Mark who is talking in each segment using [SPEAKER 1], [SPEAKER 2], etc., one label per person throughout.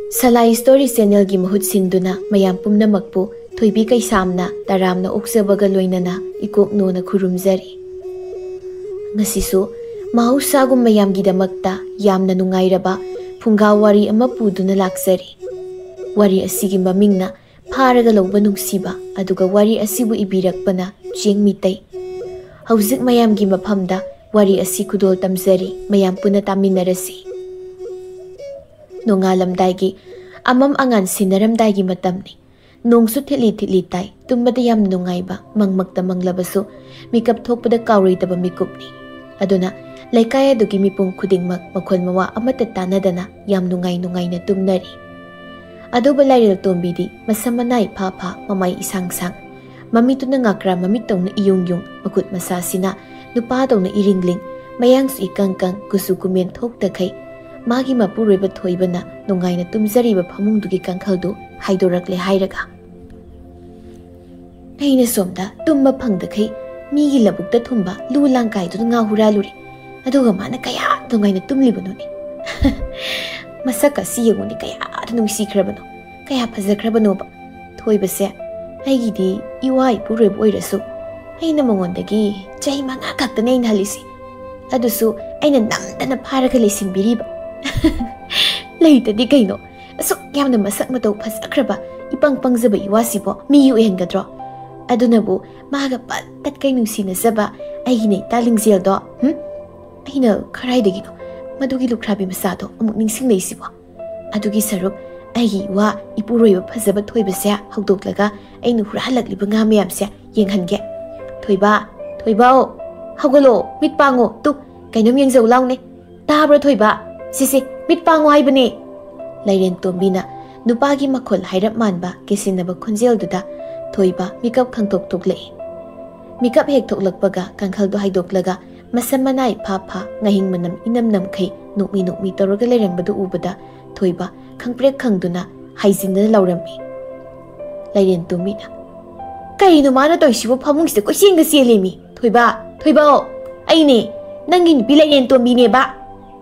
[SPEAKER 1] Salai Story Channel gi mahut sinduna mayam pumnamakpu thoibi kaisamna taramna oksabaga loinana ikok nona khurumjari. Ngasisu mahusagum mayam gidamakta yamna nungairaba phunga wari ama puduna laksari. Wari asigi mamingna pharaga lawba nungsiba aduga wari asibu ibirakpana cheng mitai. Hauzik mayam gi maphamda wari asi kudol tamjari mayam puna taminarasi. Nongalamdaigi amam angan sinaramdaigi matamni nongsu thili tai tumbada yam nungaiba mangmakta manglabasu mikap thokpada kauriitaba mikupni aduna laikaya dugi mipung khudingmak makhol mawa amata tanadana yam nungai na tumnari aduba lairil tombidi masamanai pha mamai isang mamituna ngakra mamitongna iyung makut masasina nupadongna iringling mayangsu ikangkang kusukumen thokta khai Magi mapuroiba thoibana nungaina tumjariba phamungdugi kangkhaldu haidorakle hairaga. Aina somda tumma phangdakhai migi labukta thumba lu langkai du nga huraluri aduga mana kaya nungaina tumlibanuni. Masaka si yeguni kaya nungsi khrabano kaya phajakrabano ba thoibase aigidi iwai puroiba oirasu aina mangondagi chai manga kaktane halisi adusu aina namdana pharaga lesinbiriba Laitadi kaino asuk yamna masak matau phasakraba ipang pangjaba iwasibo miyu engadro adunabu maga pattat kai nungsinasaba aigine talingzel do aina kharaidagino madugi lukhrabi masado amuk ningsing leisibo adugi saruk aigi wa ipuroiba phajaba thoibase haudoklaga ainu hurhalakliba nga mayamse yenghange thoiba hagolo mitpango tu kainom yengzau laune tabra thoiba Sisi mitpango haibani Lairen tombina nupagi makhol hairap manba kesinaba khonjel duda thoiba mikap khangtok toklei mikap hek thoklakpaga kangkhaldo haidoklaga masamanai pha ngahing manam inam khai nukmi toroga leirambadu ubada thoiba khangprek khangduna haijinna laurammi Lairen tombina kaino mana toisibo phamungsida koisingda selemi thoiba aine nangin bilairen tombine ba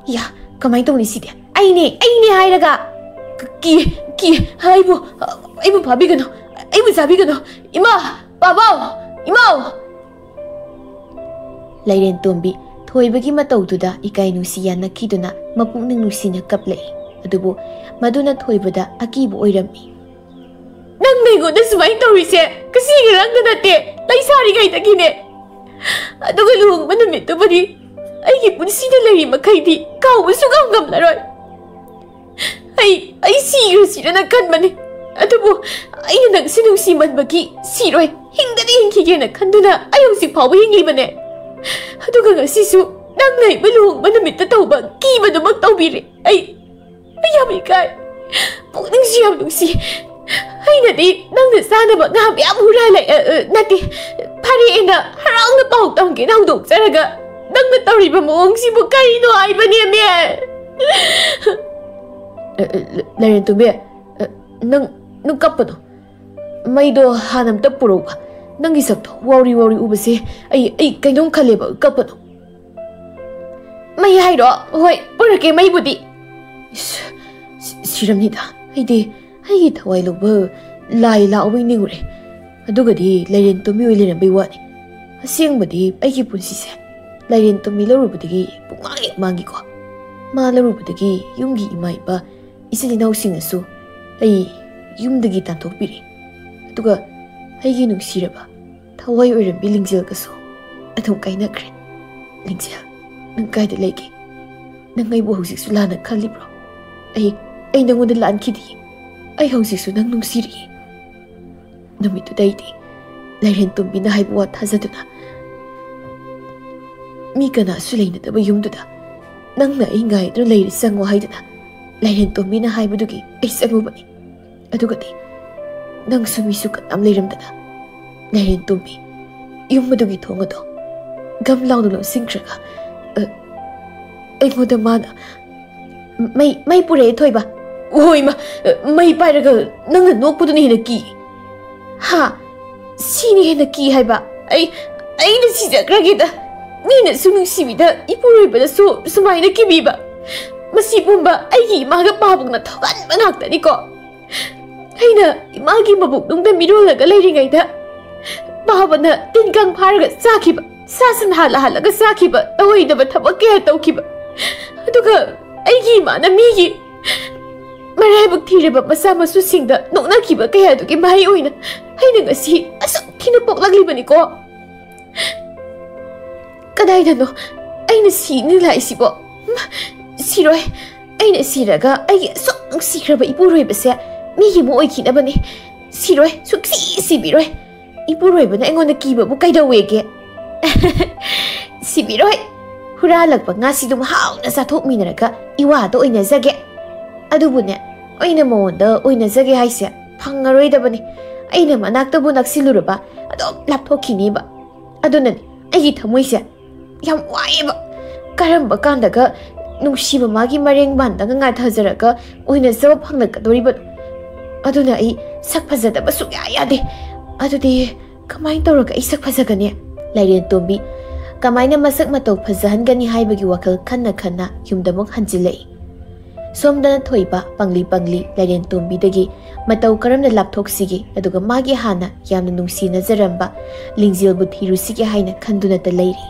[SPEAKER 1] ya Kamay tong lisidi aine hairaga ki aibu pabigano aibu sabigano ima baba ima Lairen tombi thoibagi mataududa ikai nusiya nakiduna mapungning nusina kaplei adubu maduna thoibada akibu oirammi nang mego da sumai tawise kasigi rangda nate laisari gai tagine aduga luhung manumit tubadi Aigi punsida lari makaidi kau sugang gamlaroi. Ai sira na kanmani. Adubu ai nang sinung siman bagi siroi hingdani hingkige na kanduna ayong si pawa hinglibane. Aduga ngasisu nang nai balung manamit na tauba kiba na magtaubiri. Ay yami kai. Pukning siyam nungsi. Ay nadi nang nasana ba nga biyam huralay nati pari ina harang na pautang ginaudog saraga. Nang natawriba mo ang sibo kaino ay ba niya miya? Lairen tumbi, nang kapano? May do hanam tapuro ba? Nang isap to, wari ubasi, ay kainong kaliba kapano? May hayro, hoy, para kay may budi. Siram nida, ay taway luba, laila away ni ure. Aduga di, Lairen tumbi ulit na baywani. Asiyang ba di, ay kipunsise. Lairen tombi larubadagi pukmangi ko. Ma larubadagi yumgi ima iba isa dinawsingasu ay yumdagi tantokpiri. Aduga aigi nungsiraba thawai oirambi lingjel kaso adum kainakre. Lingjel nang kaida leige nang aibu hausiksu lana khalibro ay nangonda laankidi ay hausiksu nang nungsiri. Numitu daidi Lairen tombi na haibu wa thazaduna Mi kana sulaina taba yumduda nang na ingai do leiri sango haidana Lairen tombi na haibudugi ay sango bani adugati nang sumisu kanam leiramdana Lairen tombi yummadugi thongado gamlaunu lo singkraga ay ngoda mana may pure thoiba oi ma may pairaga nang na nokpuduni hina ki ha sini hina ki haiba ay na sijakragida Nina sunung sibida ipuroy ba na sumahay na kibiba. ꯃꯁꯤꯒꯨꯝꯕ ꯑꯩꯒꯤ ꯏꯃꯥꯒ ꯄꯥꯕꯨꯡꯅ ꯊꯣꯛꯍꯟꯕ ꯉꯥꯛꯇꯅꯤꯀꯣ ꯑꯩꯅ ꯏꯃꯥꯒꯤ ꯃꯕꯨꯛꯅꯨꯡꯗ ꯃꯤꯔꯣꯜꯂꯒ ꯂꯩꯔꯤꯉꯩꯗ ꯄꯥꯕꯅ ꯇꯤꯟꯀꯥꯡ ꯐꯥꯔꯒ ꯆꯥꯈꯤꯕ ꯁꯥ ꯁꯟ ꯍꯥꯜꯂꯒ ꯆꯥꯈꯤꯕ ꯇꯧꯍꯩꯗꯕ ꯊꯕꯛ ꯀꯌꯥ ꯇꯧꯈꯤꯕ ꯑꯗꯨꯒ ꯑꯩꯒꯤ ꯏꯃꯥꯅ ꯃꯤꯒꯤ ꯃꯔꯥꯏꯕꯛ ꯊꯤꯔꯕ ꯃꯆꯥ ꯃꯁꯨꯁꯤꯡꯗ ꯅꯣꯛꯅꯈꯤꯕ ꯀꯌꯥꯗꯨꯒꯤ ꯃꯍꯩ ꯑꯣꯏꯅ ꯑꯩꯅ ꯉꯁꯤ ꯑꯁꯨꯛ ꯊꯤꯅ ꯄꯣꯛꯂꯛꯂꯤꯕꯅꯤꯀꯣ ꯀꯗꯥꯏꯗꯅꯣ ꯑꯩꯅ ꯁꯤꯅꯤ ꯂꯥꯛꯏꯁꯤꯕꯣ ꯁꯤꯔꯣꯏ ꯑꯩꯅ ꯁꯤꯔꯒ ꯑꯩꯒꯤ ꯑꯁꯨꯛ ꯅꯨꯡꯁꯤꯈ꯭ꯔꯕ ꯏꯄꯨꯔꯣꯏꯕꯁꯦ ꯃꯤꯒꯤ ꯑꯃꯨꯛ ꯑꯣꯏꯈꯤꯅꯕꯅꯤ ꯁꯤꯔꯣꯏ ꯁꯨꯛꯁꯤ ꯁꯤꯕꯤꯔꯣꯏ 이쁘로이ꯕꯅ ꯑꯩꯉꯣꯟꯗ ꯀꯤꯕꯕꯨ ꯀꯩꯗꯧꯋꯦꯒꯦ ꯁꯤꯕꯤꯔꯣꯏ ꯍꯨꯔꯥꯜꯂꯛꯄ ꯉꯥꯁꯤꯗꯨꯝ ꯍꯥꯎꯅ ꯆꯥꯊꯣꯛꯃꯤꯟꯅꯔꯒ 이와ꯗ ꯑꯣꯏꯅꯖꯒꯦ ꯑꯗꯨꯕꯨꯅꯦ ꯑꯩꯅ ꯃꯉꯣꯟꯗ ꯑꯣꯏꯅꯖꯒꯦ ꯍꯥꯏꯁꯦ ꯐꯪꯉꯔꯣꯏꯗꯕꯅꯤ ꯑꯩꯅ ꯃꯅꯥꯛꯇꯕꯨ ꯅꯛꯁꯤꯜꯂꯨꯔꯕ ꯑꯗꯨꯝ ꯂꯥꯞꯊꯣꯛꯈꯤꯅꯤꯕ ꯑꯗꯨꯅꯅꯦ ꯑꯩꯒꯤ ꯊꯃꯣꯏꯁꯦ ꯌꯥꯝ ꯋꯥꯏꯌꯦꯕ ꯀꯔꯝꯕ ꯀꯥꯟꯗꯒ ꯅꯨꯡꯁꯤꯕ ꯃꯥꯒꯤ ꯃꯔꯦꯡ ꯃꯥꯟꯗꯒ ꯉꯥꯊꯖꯔꯒ ꯑꯣꯏꯅꯖꯕ ꯐꯪꯂꯛꯀꯗꯣꯔꯤꯕꯅꯣ ꯑꯗꯨꯅ ꯑꯩ ꯁꯛ ꯐꯖꯗꯕ ꯁꯨꯛꯌꯥ ꯌꯥꯗꯦ ꯑꯗꯨꯗꯤ ꯀꯃꯥꯏꯅ ꯇꯧꯔꯒ ꯑꯩ ꯁꯛ ꯐꯖꯒꯅꯤ ꯂꯥꯏꯔꯦꯟꯇꯣꯝꯕꯤ ꯀꯃꯥꯏꯅ ꯃꯁꯛ ꯃꯇꯧ ꯐꯖꯍꯟꯒꯅꯤ ꯍꯥꯏꯕꯒꯤ ꯋꯥꯈꯜ ꯈꯟꯅ ꯈꯟꯅ ꯌꯨꯝꯗꯃꯨꯛ ꯍꯟꯖꯤꯜꯂꯛꯏ ꯁꯣꯝꯗꯅ ꯊꯣꯏꯕ ꯄꯪꯂꯤ ꯂꯥꯏꯔꯦꯟꯇꯣꯝꯕꯤꯗꯒꯤ ꯃꯇꯧ ꯀꯔꯝꯅ ꯂꯥꯞꯊꯣꯛꯁꯤꯒꯦ ꯑꯗꯨꯒ ꯃꯥꯒꯤ ꯍꯥꯟꯅ ꯌꯥꯝꯅ ꯅꯨꯡꯁꯤꯅꯖꯔꯝꯕ ꯂꯤꯡꯖꯦꯜꯕꯨ ꯊꯤꯔꯨꯁꯤꯒꯦ ꯍꯥꯏꯅ ꯈꯟꯗꯨꯅꯇ ꯂꯩꯔꯤ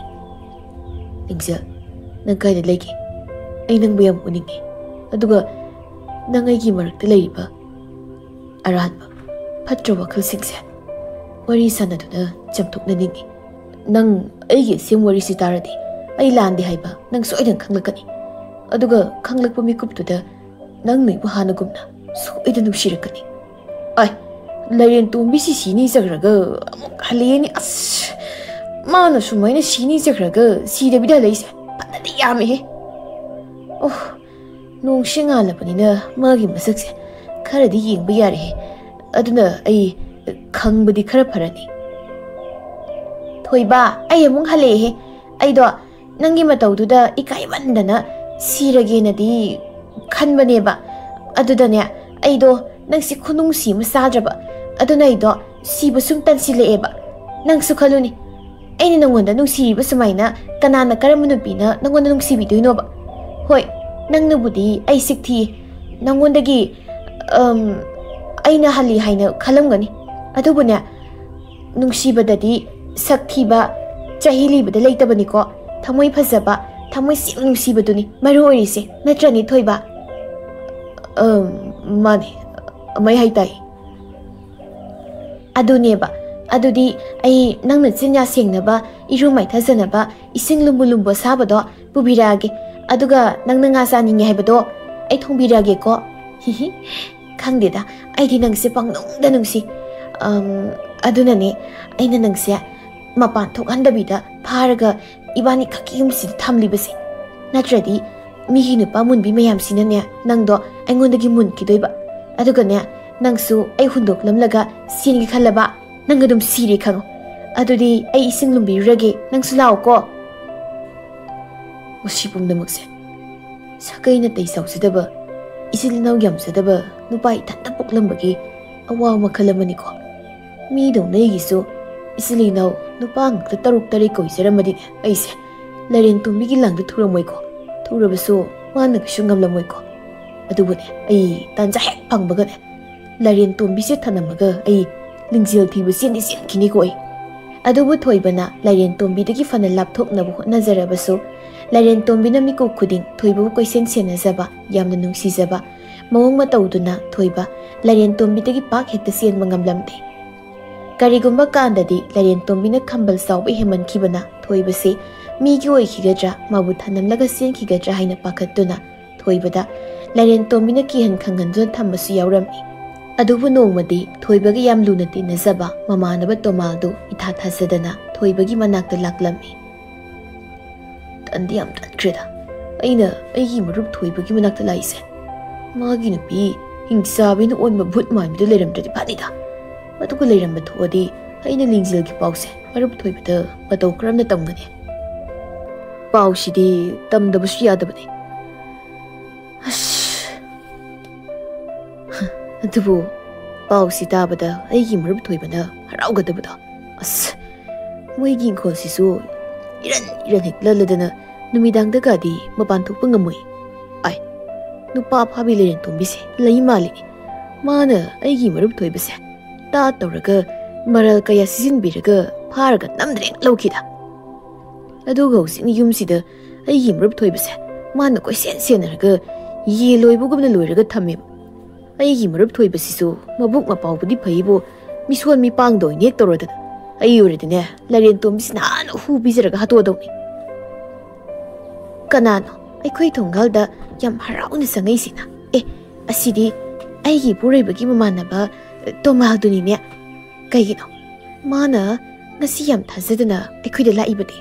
[SPEAKER 1] ꯂꯤꯡꯖꯦꯜ ꯅꯪ ꯀꯥꯏꯗ ꯂꯩꯒꯦ ꯑꯩ ꯅꯪꯕꯨ ꯌꯥꯝ ꯎꯅꯤꯡꯉꯦ ꯑꯗꯨꯒ ꯅꯪ ꯑꯩꯒꯤ ꯃꯔꯛꯇ ꯂꯩꯔꯤꯕ ꯑꯔꯥꯟꯕ ꯐꯠꯇ꯭ꯔ ꯋꯥꯈꯜꯁꯤꯡꯁꯦ ꯋꯥꯔꯤ ꯁꯥꯟꯅꯗꯨꯅ ꯆꯝꯊꯣꯛꯅꯅꯤꯡꯉꯤ ꯅꯪ ꯑꯩꯒꯤ ꯑꯁꯦꯡꯕ ꯋꯥꯔꯤꯁꯤ ꯇꯥꯔꯗꯤ ꯑꯩ ꯂꯥꯟꯗꯦ ꯍꯥꯏꯕ ꯅꯪ ꯁꯣꯏꯗꯅ ꯈꯪꯂꯛꯀꯅꯤ ꯑꯗꯨꯒ ꯈꯪꯂꯛꯄ ꯃꯤꯀꯨꯞꯇꯨꯗ ꯅꯪꯅ ꯑꯩꯕꯨ ꯍꯥꯟꯅꯒꯨꯝꯅ ꯁꯣꯏꯗꯅ ꯅꯨꯡꯁꯤꯔꯛꯀꯅꯤ ꯑꯩ ꯂꯥꯏꯔꯦꯟꯇꯣꯝꯕꯤꯁꯤ ꯁꯤꯅꯤꯖꯈ꯭ꯔꯒ ꯑꯃꯨꯛ ꯍꯜꯂꯛꯑꯦꯅꯤ ꯑꯁ ꯃꯥꯅ ꯁꯨꯃꯥꯏꯅ ꯁꯤꯅꯤꯖꯈ꯭ꯔꯒ ꯁꯤꯗꯕꯤꯗ ꯂꯩꯁꯦ ꯐꯅꯗꯤ ꯌꯥꯝꯃꯦꯍꯦ ꯑꯣ ꯅꯣꯡꯁꯤ ꯉꯥꯜꯂꯕꯅꯤꯅ ꯃꯥꯒꯤ ꯃꯁꯛꯁꯦ ꯈꯔꯗꯤ ꯌꯦꯡꯕ ꯌꯥꯔꯦꯍꯦ ꯑꯗꯨꯅ ꯑꯩ ꯈꯪꯕꯗꯤ ꯈꯔ ꯐꯔꯅꯤ ꯊꯣꯏꯕ ꯑꯩ ꯑꯃꯨꯛ ꯍꯜꯂꯛꯑꯦꯍꯦ ꯑꯩꯗꯣ ꯅꯪꯒꯤ ꯃꯇꯧꯗꯨꯗ ꯏꯀꯥꯏꯃꯟꯗꯅ ꯁꯤꯔꯒꯦꯅꯗꯤ ꯈꯟꯕꯅꯦꯕ ꯑꯗꯨꯗꯅꯦ ꯑꯩꯗꯣ ꯅꯪꯁꯤ ꯈꯨꯅꯨꯡꯁꯤ ꯑꯃ ꯆꯥꯗ꯭ꯔꯕ ꯑꯗꯨꯅ ꯑꯩꯗꯣ ꯁꯤꯕ ꯁꯨꯝ ꯇꯟꯁꯤꯜꯂꯛꯑꯦꯕ ꯅꯪꯁꯨ ꯈꯜꯂꯨꯅꯤ ꯑꯩꯅ ꯅꯪꯉꯣꯟꯗ ꯅꯨꯡꯁꯤꯔꯤꯕ ꯁꯨꯃꯥꯏꯅ ꯀꯅꯥꯅ ꯀꯔꯝꯕ ꯅꯨꯄꯤꯅ ꯅꯪꯉꯣꯟꯗ ꯅꯨꯡꯁꯤꯕꯤꯗꯣꯏꯅꯣꯕ ꯍꯣꯏ ꯅꯪꯅꯕꯨꯗꯤ ꯑꯩ ꯁꯤꯛ ꯊꯤꯌꯦ ꯅꯪꯉꯣꯟꯗꯒꯤ ꯑꯩꯅ ꯍꯜꯂꯤ ꯍꯥꯏꯅ ꯈꯜꯂꯝꯒꯅꯤ ꯑꯗꯨꯕꯨꯅꯦ ꯅꯨꯡꯁꯤꯕꯗꯗꯤ ꯁꯛ ꯊꯤꯕ ꯆꯍꯤ ꯂꯤꯕꯗ ꯂꯩꯇꯕꯅꯤꯀꯣ ꯊꯃꯣꯏ ꯐꯖꯕ ꯊꯃꯣꯏ ꯁꯦꯡ ꯅꯨꯡꯁꯤꯕꯗꯨꯅꯤ ꯃꯔꯨ ꯑꯣꯏꯔꯤꯁꯦ ꯅꯠꯇ꯭ꯔꯅꯤ ꯊꯣꯏꯕ ꯃꯥꯅꯦ ꯃꯩ ꯍꯥꯏ ꯇꯥꯏ ꯑꯗꯨꯅꯦꯕ ꯑꯗꯨꯗꯤ ꯑꯩ ꯅꯪꯅ ꯆꯤꯟꯌꯥ ꯁꯦꯡꯅꯕ ꯏꯔꯨ ꯃꯥꯏꯊꯖꯅꯕ ꯏꯁꯤꯡ ꯂꯨꯝꯕꯨ ꯂꯨꯝꯕꯨ ꯑꯁꯥꯕꯗꯣ ꯄꯨꯕꯤꯔꯛꯑꯒꯦ ꯑꯗꯨꯒ ꯅꯪꯅ ꯉꯥ ꯆꯥꯅꯤꯡꯉꯦ ꯍꯥꯏꯕꯗꯣ ꯑꯩ ꯊꯣꯡꯕꯤꯔꯛꯑꯒꯦꯀꯣ ꯍꯤꯍꯤ ꯈꯪꯗꯦꯗ ꯑꯩꯗꯤ ꯅꯪꯁꯦ ꯄꯪꯅꯨꯡꯗ ꯅꯨꯡꯁꯤ ꯑꯗꯨꯅꯅꯦ ꯑꯩꯅ ꯅꯪꯁꯦ ꯃꯄꯥꯟ ꯊꯣꯛꯍꯟꯗꯕꯤꯗ ꯐꯥꯔꯒ 이반이 ꯈꯛꯀꯤ ꯌꯨꯝꯁꯤꯗ ꯊꯝꯂꯤꯕꯁꯦ ꯅꯠꯇ꯭ꯔꯗꯤ 미기 누빠 문비 ꯃꯌꯥꯝꯁꯤꯅꯅꯦ ꯅꯪꯗꯣ ꯑꯩꯉꯣꯟꯗꯒꯤ ꯃꯨꯟꯈꯤꯗꯣꯏꯕ ꯑꯗꯨꯒꯅꯦ ꯅꯪꯁꯨ ꯑꯩ ꯍꯨꯟꯗꯣꯛꯂꯝꯂꯒ ꯁꯤꯟꯒꯦ ꯈꯜꯂꯕ ꯅꯪ ꯑꯗꯨꯝ ꯁꯤꯔꯦ ꯈꯪꯉꯣ ꯑꯗꯨꯗꯤ ꯑꯩ ꯏꯁꯤꯡ ꯂꯨꯝꯕꯤꯔꯨꯔꯒꯦ ꯅꯪꯁꯨ ꯂꯥꯛꯑꯣꯀꯣ ꯃꯁꯤ ꯄꯨꯝꯅꯃꯛꯁꯦ ꯁꯥꯒꯩ ꯅꯥꯇꯩ ꯆꯥꯎꯖꯗꯕ 이슬 이나우 ꯌꯥꯝꯖꯗꯕ 누빠 이탄다 ꯄꯣꯛꯂꯝꯕꯒꯤ ꯑꯋꯥ ꯃꯈꯜ ꯑꯃꯅꯤꯀꯣ 미ꯗꯧꯅ ꯑꯩꯒꯤꯁꯨ 이슬 이나우 누빠 ꯉꯛꯇ ꯇꯔꯨꯛ ꯇꯔꯦꯠ ꯀꯣꯏꯖꯔꯝꯃꯗꯤꯅꯦ ꯑꯩꯁꯦ ꯂꯥꯏꯔꯦꯟꯇꯣꯝꯕꯤꯒꯤ ꯂꯥꯡꯗ ꯊꯨꯔꯝꯃꯣꯏꯀꯣ ꯊꯨꯔꯕꯁꯨ ꯃꯥꯅ ꯀꯩꯁꯨ ꯉꯝꯂꯝꯃꯣꯏꯀꯣ ꯑꯗꯨꯕꯨꯅꯦ ꯑꯩ ꯇꯥꯟꯖꯥ ꯍꯦꯛ ꯐꯪꯕꯒꯅꯦ ꯂꯥꯏꯔꯦꯟꯇꯣꯝꯕꯤꯁꯦ ꯊꯅꯝꯃꯒ ꯑꯩ ꯂꯤꯡꯖꯦꯜ ꯊꯤꯕ ꯆꯦꯟꯗꯤ ꯆꯦꯟꯈꯤꯅꯤꯀꯣ ꯑꯩ ꯑꯗꯨꯕꯨ ꯊꯣꯏꯕꯅ ꯂꯥꯏꯔꯦꯟꯇꯣꯝꯕꯤꯗꯒꯤ ꯐꯅ ꯂꯥꯞꯊꯣꯛꯅꯕ ꯍꯣꯠꯅꯖꯔꯕꯁꯨ ꯂꯥꯏꯔꯦꯟꯇꯣꯝꯕꯤꯅ ꯃꯤꯀꯨꯞ ꯈꯨꯗꯤꯡ ꯊꯣꯏꯕꯕꯨ ꯀꯣꯏꯁꯦꯟ ꯁꯦꯟꯅꯖꯕ ꯌꯥꯝꯅ ꯅꯨꯡꯁꯤꯖꯕ ꯃꯑꯣꯡ ꯃꯇꯧꯗꯨꯅ ꯊꯣꯏꯕ ꯂꯥꯏꯔꯦꯟꯇꯣꯝꯕꯤꯗꯒꯤ ꯄꯥꯛ ꯍꯦꯛꯇ ꯆꯦꯟꯕ ꯉꯝꯂꯝꯗꯦ ꯀꯔꯤꯒꯨꯝꯕ ꯀꯥꯟꯗꯗꯤ ꯂꯥꯏꯔꯦꯟꯇꯣꯝꯕꯤꯅ ꯈꯝꯕꯜ ꯆꯥꯎꯕ ꯍꯦꯃꯟꯈꯤꯕꯅ ꯊꯣꯏꯕꯁꯤ ꯃꯤꯒꯤ ꯑꯣꯏꯈꯤꯒꯗ꯭ꯔꯥ ꯃꯥꯕꯨ ꯊꯅꯝꯂꯒ ꯆꯦꯟꯈꯤꯒꯗ꯭ꯔꯥ ꯍꯥꯏꯅ ꯄꯥꯈꯠꯇꯨꯅ ꯊꯣꯏꯕꯗ ꯂꯥꯏꯔꯦꯟꯇꯣꯝꯕꯤꯅ ꯀꯤꯍꯟ ꯈꯪꯍꯟꯗꯨꯅ ꯊꯝꯕꯁꯨ ꯌꯥꯎꯔꯝꯃꯤ ꯑꯗꯨꯕꯨ ꯅꯣꯡꯃꯗꯤ ꯊꯣꯏꯕꯒ ꯌꯥꯝ ꯂꯨꯅ ꯇꯤꯟꯅꯖꯕ ꯃꯃꯥꯟꯅꯕ ꯇꯣꯃꯥꯜꯗꯨ ꯏꯊꯥ ꯊꯥꯖꯗꯅ ꯊꯣꯏꯕꯒꯤ ꯃꯅꯥꯛꯇ ꯂꯥꯛꯂꯝꯃꯤ ꯇꯟꯗꯤ ꯌꯥꯝ ꯇꯟꯈ꯭ꯔꯦꯗ ꯑꯩꯅ ꯑꯩꯒꯤ ꯃꯔꯨꯞ ꯊꯣꯏꯕꯒꯤ ꯃꯅꯥꯛꯇ ꯂꯥꯛꯏꯁꯦ ꯃꯥꯒꯤ ꯅꯨꯄꯤ ꯍꯤꯡꯆꯥꯕꯤꯅ ꯑꯣꯟꯕ ꯚꯨꯠ ꯃꯥꯟꯕꯤꯗꯨ ꯂꯩꯔꯝꯗ꯭ꯔꯗꯤ ꯐꯅꯤꯗ ꯑꯗꯨꯒ ꯂꯩꯔꯝꯕ ꯊꯣꯛꯑꯗꯤ ꯑꯩꯅ ꯂꯤꯡꯖꯦꯜꯒꯤ ꯄꯥꯎꯁꯦ ꯃꯔꯨꯞ ꯊꯣꯏꯕꯗ ꯃꯇꯧ ꯀꯔꯝꯅ ꯇꯝꯒꯅꯤ ꯄꯥꯎꯁꯤꯗꯤ ꯇꯝꯗꯕꯁꯨ ꯌꯥꯗꯕꯅꯤ ꯑꯗꯨꯕꯨ ꯄꯥꯎꯁꯤ ꯇꯥꯕꯗ ꯑꯩꯒꯤ ꯃꯔꯨꯞ ꯊꯣꯏꯕꯅ ꯍꯔꯥꯎꯒꯗꯕꯗꯣ ꯑꯁ ꯃꯣꯏꯒꯤ ꯏꯪꯈꯣꯜꯁꯤꯁꯨ ꯏꯔꯟ ꯍꯦꯛ ꯂꯜꯂꯗꯅ ꯅꯨꯃꯤꯗꯥꯡꯗꯒꯗꯤ ꯃꯄꯥꯟ ꯊꯣꯛꯄ ꯉꯝꯃꯣꯏ ꯑꯥꯏ नुपा फाबी लेरेन तोंबिसे लई मालिनी माना अईगी मरुप थोइबसे ता तौरगा मरल कया सिजिनबिरगा फारगा नमद्रें लौखिदा अदुगा हौसिकनि युमसिदा अईगी मरुप थोइबसे माना कोइसेन सेनरगा ये लोइबुगुमना लोइरगा थम्मेबा अईगी मरुप थोइबसिसु मबुक मपाउबुदि फैबो मिसोन मिपांग दोइनेक तौरदना अई उरदिने लरेन तोंबिसिना हाना हु बिजरगा हातोदौनि कनानो अखोई थोंगालदा याम हराउना संगैसिना ए असिदी अईगी पुरैबगी ममानबा तोमालदुनिने कईगिनो माना ngasi yam thazadana akhoi la ibadi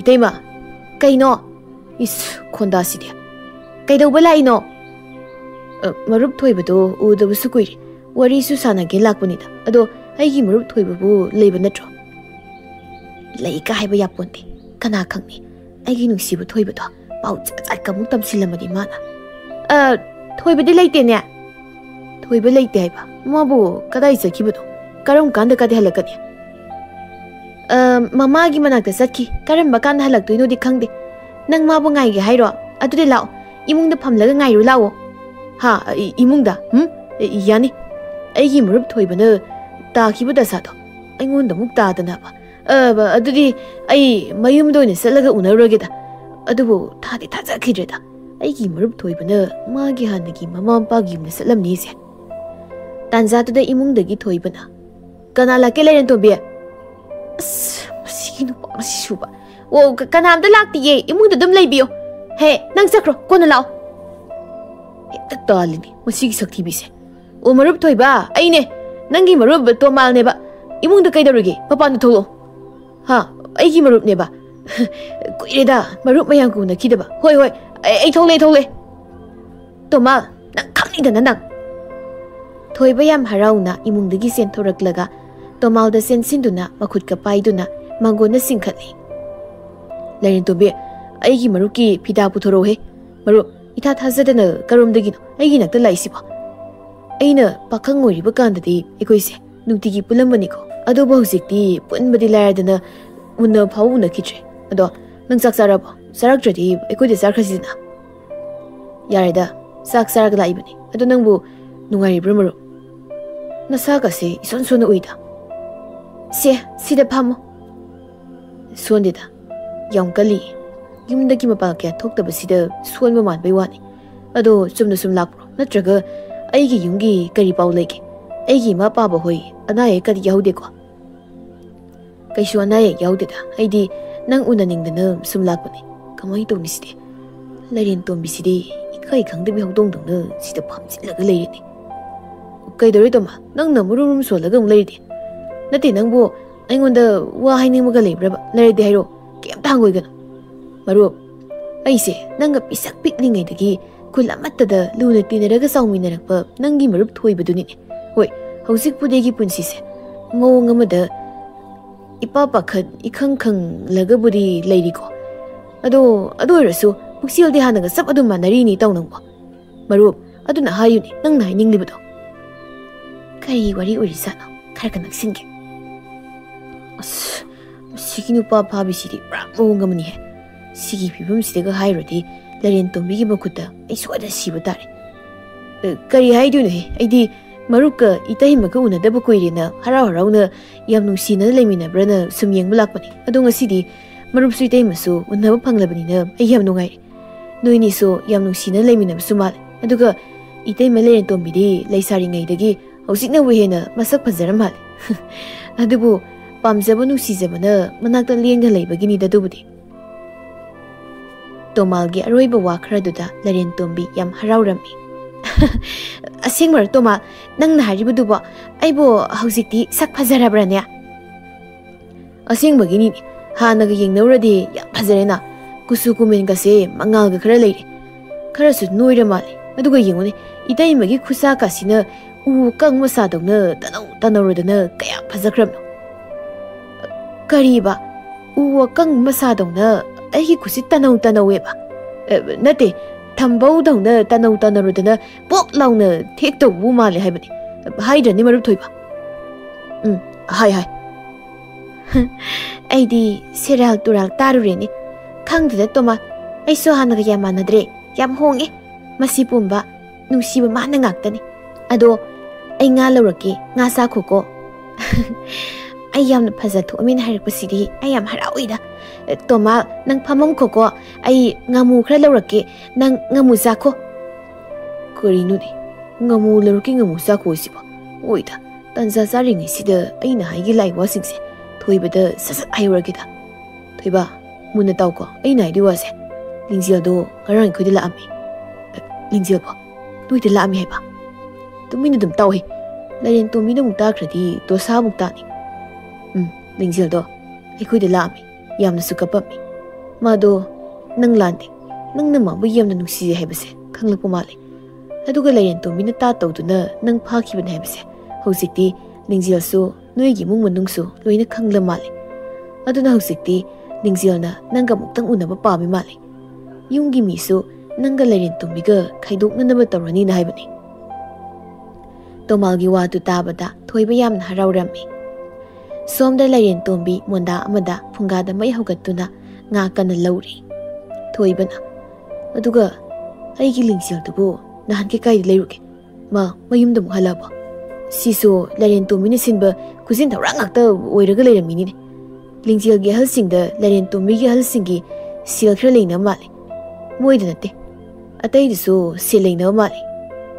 [SPEAKER 1] tema kaino is khonda sidia kaido bala ino marup thoibado udabu sukui wari su sana ge lakpunida ado aigi marup thoibabu leiba natro lei ka haiba yaponti kana khangni aigi nungsibu thoibado pau chat ka muk tamsilamadi mana thoibadi leite ne thoiba leite haiba mabu kadai sakibado karam kanda kade halakani mama gi manakta sakki karam bakan halak tuino di khangde nang mabu ngai gi hairo atude lao imung da phamlaga ngai ru lao ha imung da yani aigi murup thoibana ta khibu da sa do aingon da muk ta da na ba adudi ai mayum do ne salaga unaroge da adubu thadi thaja khidre da aigi murup thoibana ma gi hanagi mama pa gi ne salam ni se tanza to da imung da gi thoibana kana la ke len to be sinu pa shuba wo kana am da lakti ye imung da dum lei biyo he nang sakro kona lao ta talini masigi sakti bi se o marup thoiba aine nangi marup to mal ne ba imung da kaidaruge papa na tholo ha aigi marup ne ba kuireda marup mayang ku na kidaba hoi hoi ai thole to mal nang khangni da nang thoiba yam harauna imung dagi sen thoraklaga tomal da sen sinduna makhut ka paiduna mangona singkhatli larin to be aigi maruki phida puthoro he maru itha thazadana karom dagi no aigi nakta laisi ba aina pakhang ori ba kan dadi ekoi se nukti gi pulambani ko ado ba hujikti punbadi laradana unna phau na khitre ado nang sak sara ba sarak tradi ekoi de sar khasina yareda sak sarak laibani ado nangbu nungari bramaru nasa ka se ison sona uida se sida phamo sondida yongkali yumdagi mapa kya thokta basida sonba man bai wani ado chumna sum lakpro natraga aigi yungi kari paw leke aigi ma pa ba hoi anaye kadi yahude ko kaisu anaye yahude da aidi nang unaning da sum lakpani kamai to miside larin to miside ikai khangde bi hodong dong na sida phamsi laga leiri kaidori to ma nang na murum so laga leiri nati nang bo aingonda wa haini muga leibra leiri de hairo kem tangoi gana maru aise nanga pisak piklingai dagi kul amatta da luna tinaraga sauminarakpa nangi marup thoibaduni hoi hausik pudegi punsi se mawng amada ipa pakhat ikhang khang laga buri leiri ko ado rasu muksil de hanaga sab adu manari ni tawnangbo maru aduna hayuni nang nai ninglibado kari wari urisana kharka naksinge siginu pa phabi siri mawng amani he sigi phibum sidega hairodi laren tombigi bakuta ai soda siba tare kari haidu ne aidi maruka itai maka una da bakoire na harau na yam nungsi na lemina brana sumyeng bulakpani adunga sidi marup suitai masu unna phanglabani na ai yam nungai noini so yam nungsi na lemina sumal aduga itai maleren tombidi laisari ngai dagi hausikna wehena masak phajaram hal adubu pamjaba nungsi jabana manakta lengda leibagini da dubudi tomalgi aroiba wakhraduda laren tombi yam haraurammi asengmar toma nangna haribuduba aibo haujikti sak phajarabrania asengbagini hanaga yengnawradi yam phajarena kusu kumen gase mangal ga khara leire khara su noira mali aduga yengone itai magi khusa kasina u kang masa dawna tanawrodana kaya phajakramno kariba u kang masa dawna aigi kusi tanaweba nate thambau dawna tanawrodana pok launa thek to bu male haibani haidani marup thoiba hai aidi seral tural tarureni khangdida toma ꯑꯩꯁꯨ ꯍꯥꯟꯅꯒ ꯌꯥꯝ ꯃꯥꯟꯅꯗ꯭ꯔꯦ ꯌꯥꯝ ꯍꯣꯡꯉꯦ ꯃꯁꯤ ꯄꯨꯝꯕ ꯅꯨꯡꯁꯤꯕ ꯃꯥꯅ ꯉꯥꯛꯇꯅꯤ ꯑꯗꯣ ꯑꯩ ꯉꯥ ꯂꯧꯔꯛꯀꯦ ꯉꯥ ꯆꯥꯈꯣꯀꯣ ꯑꯩ ꯌꯥꯝꯅ ꯐꯖꯊꯣꯛꯑꯃꯤꯅ ꯍꯥꯏꯔꯛꯄꯁꯤꯗꯤ ꯑꯩ ꯌꯥꯝ ꯍꯔꯥꯎꯏꯗ ꯇꯣꯃꯥ ꯅꯪ ꯐꯝꯃꯝꯈꯣꯀꯣ ꯑꯩ ꯉꯥꯃꯨ ꯈꯔ ꯂꯧꯔꯛꯀꯦ ꯅꯪ ꯉꯥꯃꯨ ꯆꯥꯈꯣ ꯀꯔꯤꯅꯣꯅꯦ ꯉꯥꯃꯨ ꯂꯧꯔꯛꯀꯦ ꯉꯥꯃꯨ ꯆꯥꯈꯣ ꯁꯤꯕꯣ ꯑꯣꯏꯗ ꯇꯟꯖꯥ ꯆꯥꯔꯤꯉꯩꯁꯤꯗ ꯑꯩꯅ ꯍꯥꯏꯒꯦ ꯂꯥꯛꯏ ꯋꯥꯁꯤꯡꯁꯦ ꯊꯣꯏꯕꯗ ꯁꯠ ꯍꯥꯏꯍꯧꯔꯒꯦꯗ ꯊꯣꯏꯕ ꯃꯨꯟꯅ ꯇꯥꯎꯀꯣ ꯑꯩꯅ ꯍꯥꯏꯗꯤ ꯋꯥꯁꯦ ꯂꯤꯡꯖꯦꯜꯗꯣ ꯉꯔꯥꯡ ꯑꯩꯈꯣꯏꯗ ꯂꯥꯛꯑꯝꯃꯤ ꯂꯤꯡꯖꯦꯜꯕꯣ ꯅꯣꯏꯗ ꯂꯥꯛꯑꯝꯃꯤ ꯍꯥꯏꯕ ꯇꯨꯃꯤꯟꯅ ꯑꯗꯨꯝ ꯇꯥꯎꯍꯦ ꯂꯩꯔꯦꯟ ꯇꯣꯝꯕꯤꯅ ꯑꯃꯨꯛ ꯇꯥꯈ꯭ꯔꯗꯤ ꯗꯣꯁꯥꯃꯨꯛ ꯇꯥꯅꯤ ꯂꯤꯡꯖꯦꯜꯗꯣ ꯑꯩꯈꯣꯏꯗ ꯂꯥꯛꯑꯝꯃꯤ ꯌꯥꯝꯅꯁꯨ ꯀꯞꯄꯝꯃꯤ ꯃꯥꯗꯣ ꯅꯪ ꯂꯥꯟꯗꯦ ꯅꯪꯅ ꯃꯥꯕꯨ ꯌꯥꯝꯅ ꯅꯨꯡꯁꯤꯌꯦ ꯍꯥꯏꯕꯁꯦ ꯈꯪꯂꯛꯄ ꯃꯥꯜꯂꯤ ꯑꯗꯨꯒ ꯂꯩꯔꯦꯟ ꯇꯣꯝꯕꯤꯅ ꯇꯧꯗꯨꯅ ꯅꯪ ꯐꯥꯈꯤꯕꯅꯤ ꯍꯥꯏꯕꯁꯦ ꯍꯧꯖꯤꯛꯇꯤ ꯂꯤꯡꯖꯦꯜꯁꯨ ꯅꯣꯏꯒꯤ ꯏꯃꯨꯡ ꯃꯅꯨꯡꯁꯨ ꯂꯣꯏꯅ ꯈꯪꯂ ꯃꯥꯜꯂꯤ ꯑꯗꯨꯅ ꯍꯧꯖꯤꯛꯇꯤ ꯂꯤꯡꯖꯦꯜꯅ ꯅꯪꯒ ꯑꯃꯨꯛꯇꯪ ꯎꯅꯕ ꯄꯥꯝꯃꯤ ꯃꯥꯜꯂꯤ ꯌꯨꯝꯒꯤ ꯃꯤꯁꯨ ꯅꯪꯒ ꯂꯩꯔꯦꯟ ꯇꯣꯝꯕꯤꯒ ꯈꯥꯏꯗꯣꯛꯅꯅꯕ ꯇꯧꯔꯅꯤꯅ ꯍꯥꯏꯕꯅꯤ ꯇꯣꯃꯥꯜꯒꯤ ꯋꯥꯗꯨ ꯇꯥꯕꯗ ꯊꯣꯏꯕ ꯌꯥꯝꯅ ꯍꯔꯥꯎꯔꯝꯃꯤ ꯁꯣꯝꯗ ꯂꯩꯔꯦꯟ ꯇꯣꯝꯕꯤ ꯃꯣꯟꯗꯥ ꯑꯃꯗ ꯐꯨꯡꯒꯥꯗ ꯃꯩ ꯍꯧꯒꯠꯇꯨꯅ ꯉꯥ ꯀꯟꯅ ꯂꯧꯔꯤ ꯊꯣꯏꯕꯅ ꯑꯗꯨꯒ ꯑꯩꯒꯤ ꯂꯤꯡꯖꯦꯜꯗꯨꯕꯨ ꯅꯍꯥꯟ ꯀꯥꯏꯗ ꯂꯩꯔꯨꯒꯦ ꯃꯌꯨꯝꯗ ꯑꯃꯨꯛ ꯍꯜꯂꯛꯑꯕꯣ ꯁꯤꯁꯨ ꯂꯩꯔꯦꯟ ꯇꯣꯝꯕꯤꯅ ꯁꯤꯟꯕ ꯈꯨꯖꯤꯟ ꯊꯧꯔꯥꯡ ꯉꯥꯛꯇ ꯑꯣꯏꯔꯒ ꯂꯩꯔꯝꯃꯤꯅꯤꯅꯦ ꯂꯤꯡꯖꯦꯜꯒꯤ ꯑꯍꯜꯁꯤꯡꯗ ꯂꯩꯔꯦꯟ ꯇꯣꯝꯕꯤꯒꯤ ꯑꯍꯜꯁꯤꯡꯒꯤ ꯁꯦꯜ ꯈꯔ ꯂꯩꯅꯕ ꯃꯥꯜꯂꯤ ꯃꯣꯏꯗ ꯅꯠꯇꯦ ꯑꯇꯩꯗꯁꯨ ꯁꯦꯜ ꯂꯩꯅꯕ ꯃꯥꯜꯂꯤ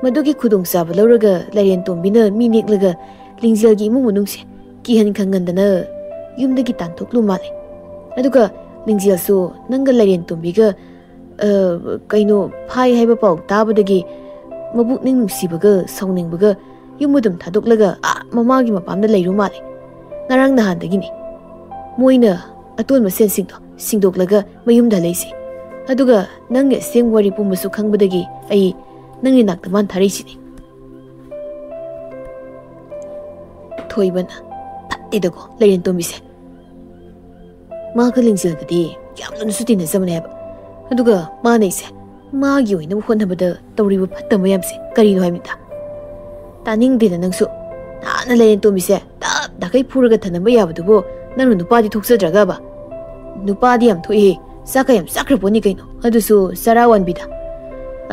[SPEAKER 1] ꯃꯗꯨꯒꯤ ꯈꯨꯗꯣꯡꯆꯥꯕ ꯂꯧꯔꯒ ꯂꯩꯔꯦꯟ ꯇꯣꯝꯕꯤꯅ ꯃꯤ ꯅꯦꯛꯂꯒ ꯂꯤꯡꯖꯦꯜꯒꯤ ꯏꯃꯨꯡ ꯃꯅꯨꯡꯁꯦ ꯀꯤꯍꯟ ꯈꯪꯍꯟꯗꯅ ꯌꯨꯝꯗꯒꯤ ꯇꯥꯟꯊꯣꯛꯂꯨ ꯃꯥꯜꯂꯤ ꯑꯗꯨꯒ ꯂꯤꯡꯖꯦꯜꯁꯨ ꯅꯪꯒ ꯂꯩꯔꯦꯟ ꯇꯣꯝꯕꯤꯒ ꯀꯩꯅꯣ ꯐꯥꯏ ꯍꯥꯏꯕ ꯄꯥꯎ ꯇꯥꯕꯗꯒꯤ ꯃꯕꯨꯛꯅꯤꯡ ꯅꯨꯡꯁꯤꯕꯒ ꯁꯥꯎꯅꯤꯡꯕꯒ ꯌꯨꯝ ꯑꯗꯨꯝ ꯊꯥꯗꯣꯛꯂꯒ ꯃꯃꯥꯒꯤ ꯃꯄꯥꯝꯗ ꯂꯩꯔꯨ ꯃꯥꯜꯂꯤ ꯉꯔꯥꯡ ꯅꯍꯥꯟꯗꯒꯤꯅꯤ ꯃꯣꯏꯅ ꯑꯇꯣꯟꯕ ꯁꯦꯟꯁꯤꯡꯗꯣ ꯁꯤꯡꯗꯣꯛꯂꯒ ꯃꯌꯨꯝꯗ ꯂꯩꯁꯤ ꯑꯗꯨꯒ ꯅꯪꯒꯤ ꯑꯁꯦꯡꯕ ꯋꯥꯔꯤ ꯄꯨꯝꯕꯁꯨ ꯈꯪꯕꯗꯒꯤ ꯑꯩ ꯅꯪꯒꯤ ꯅꯥꯛꯇ ꯃꯥꯟ ꯊꯥꯔꯛꯏꯁꯤꯅꯤ ꯊꯣꯏꯕꯅ ꯐꯠꯇꯦꯗꯀꯣ ꯂꯩꯔꯦꯟ ꯇꯣꯝꯕꯤꯁꯦ ꯃꯥꯒ ꯂꯤꯡꯖꯦꯜꯒꯗꯤ ꯌꯥꯝꯅꯁꯨ ꯇꯤꯟꯅꯖꯕꯅꯦ ꯍꯥꯏꯕ ꯑꯗꯨꯒ ꯃꯥꯅ ꯑꯩꯁꯦ ꯃꯥꯒꯤ ꯑꯣꯏꯅꯕ ꯍꯣꯠꯅꯕꯗ ꯇꯧꯔꯤꯕ ꯐꯠꯇꯕ ꯃꯌꯥꯝꯁꯦ ꯀꯔꯤꯅꯣ ꯍꯥꯏꯕꯅꯤꯗ ꯇꯥꯅꯤꯡꯗꯦꯗ ꯅꯪꯁꯨ ꯅꯍꯥꯟꯅ ꯂꯩꯔꯦꯟ ꯇꯣꯝꯕꯤꯁꯦ ꯇꯞ ꯇꯥꯈꯩ ꯐꯨꯔꯒ ꯊꯅꯝꯕ ꯌꯥꯕꯗꯨꯕꯨ ꯅꯪꯅ ꯅꯨꯄꯥꯗꯤ ꯊꯣꯛꯆꯗ꯭ꯔꯒꯕ ꯅꯨꯄꯥꯗꯤ ꯌꯥꯝ ꯊꯣꯛꯏꯍꯦ ꯆꯥꯛꯀ ꯌꯥꯝ ꯆꯥꯈ꯭ꯔꯄꯣꯠꯅꯤ ꯀꯩꯅꯣ ꯑꯗꯨꯁꯨ ꯆꯔꯥ ꯋꯥꯟꯕꯤꯗ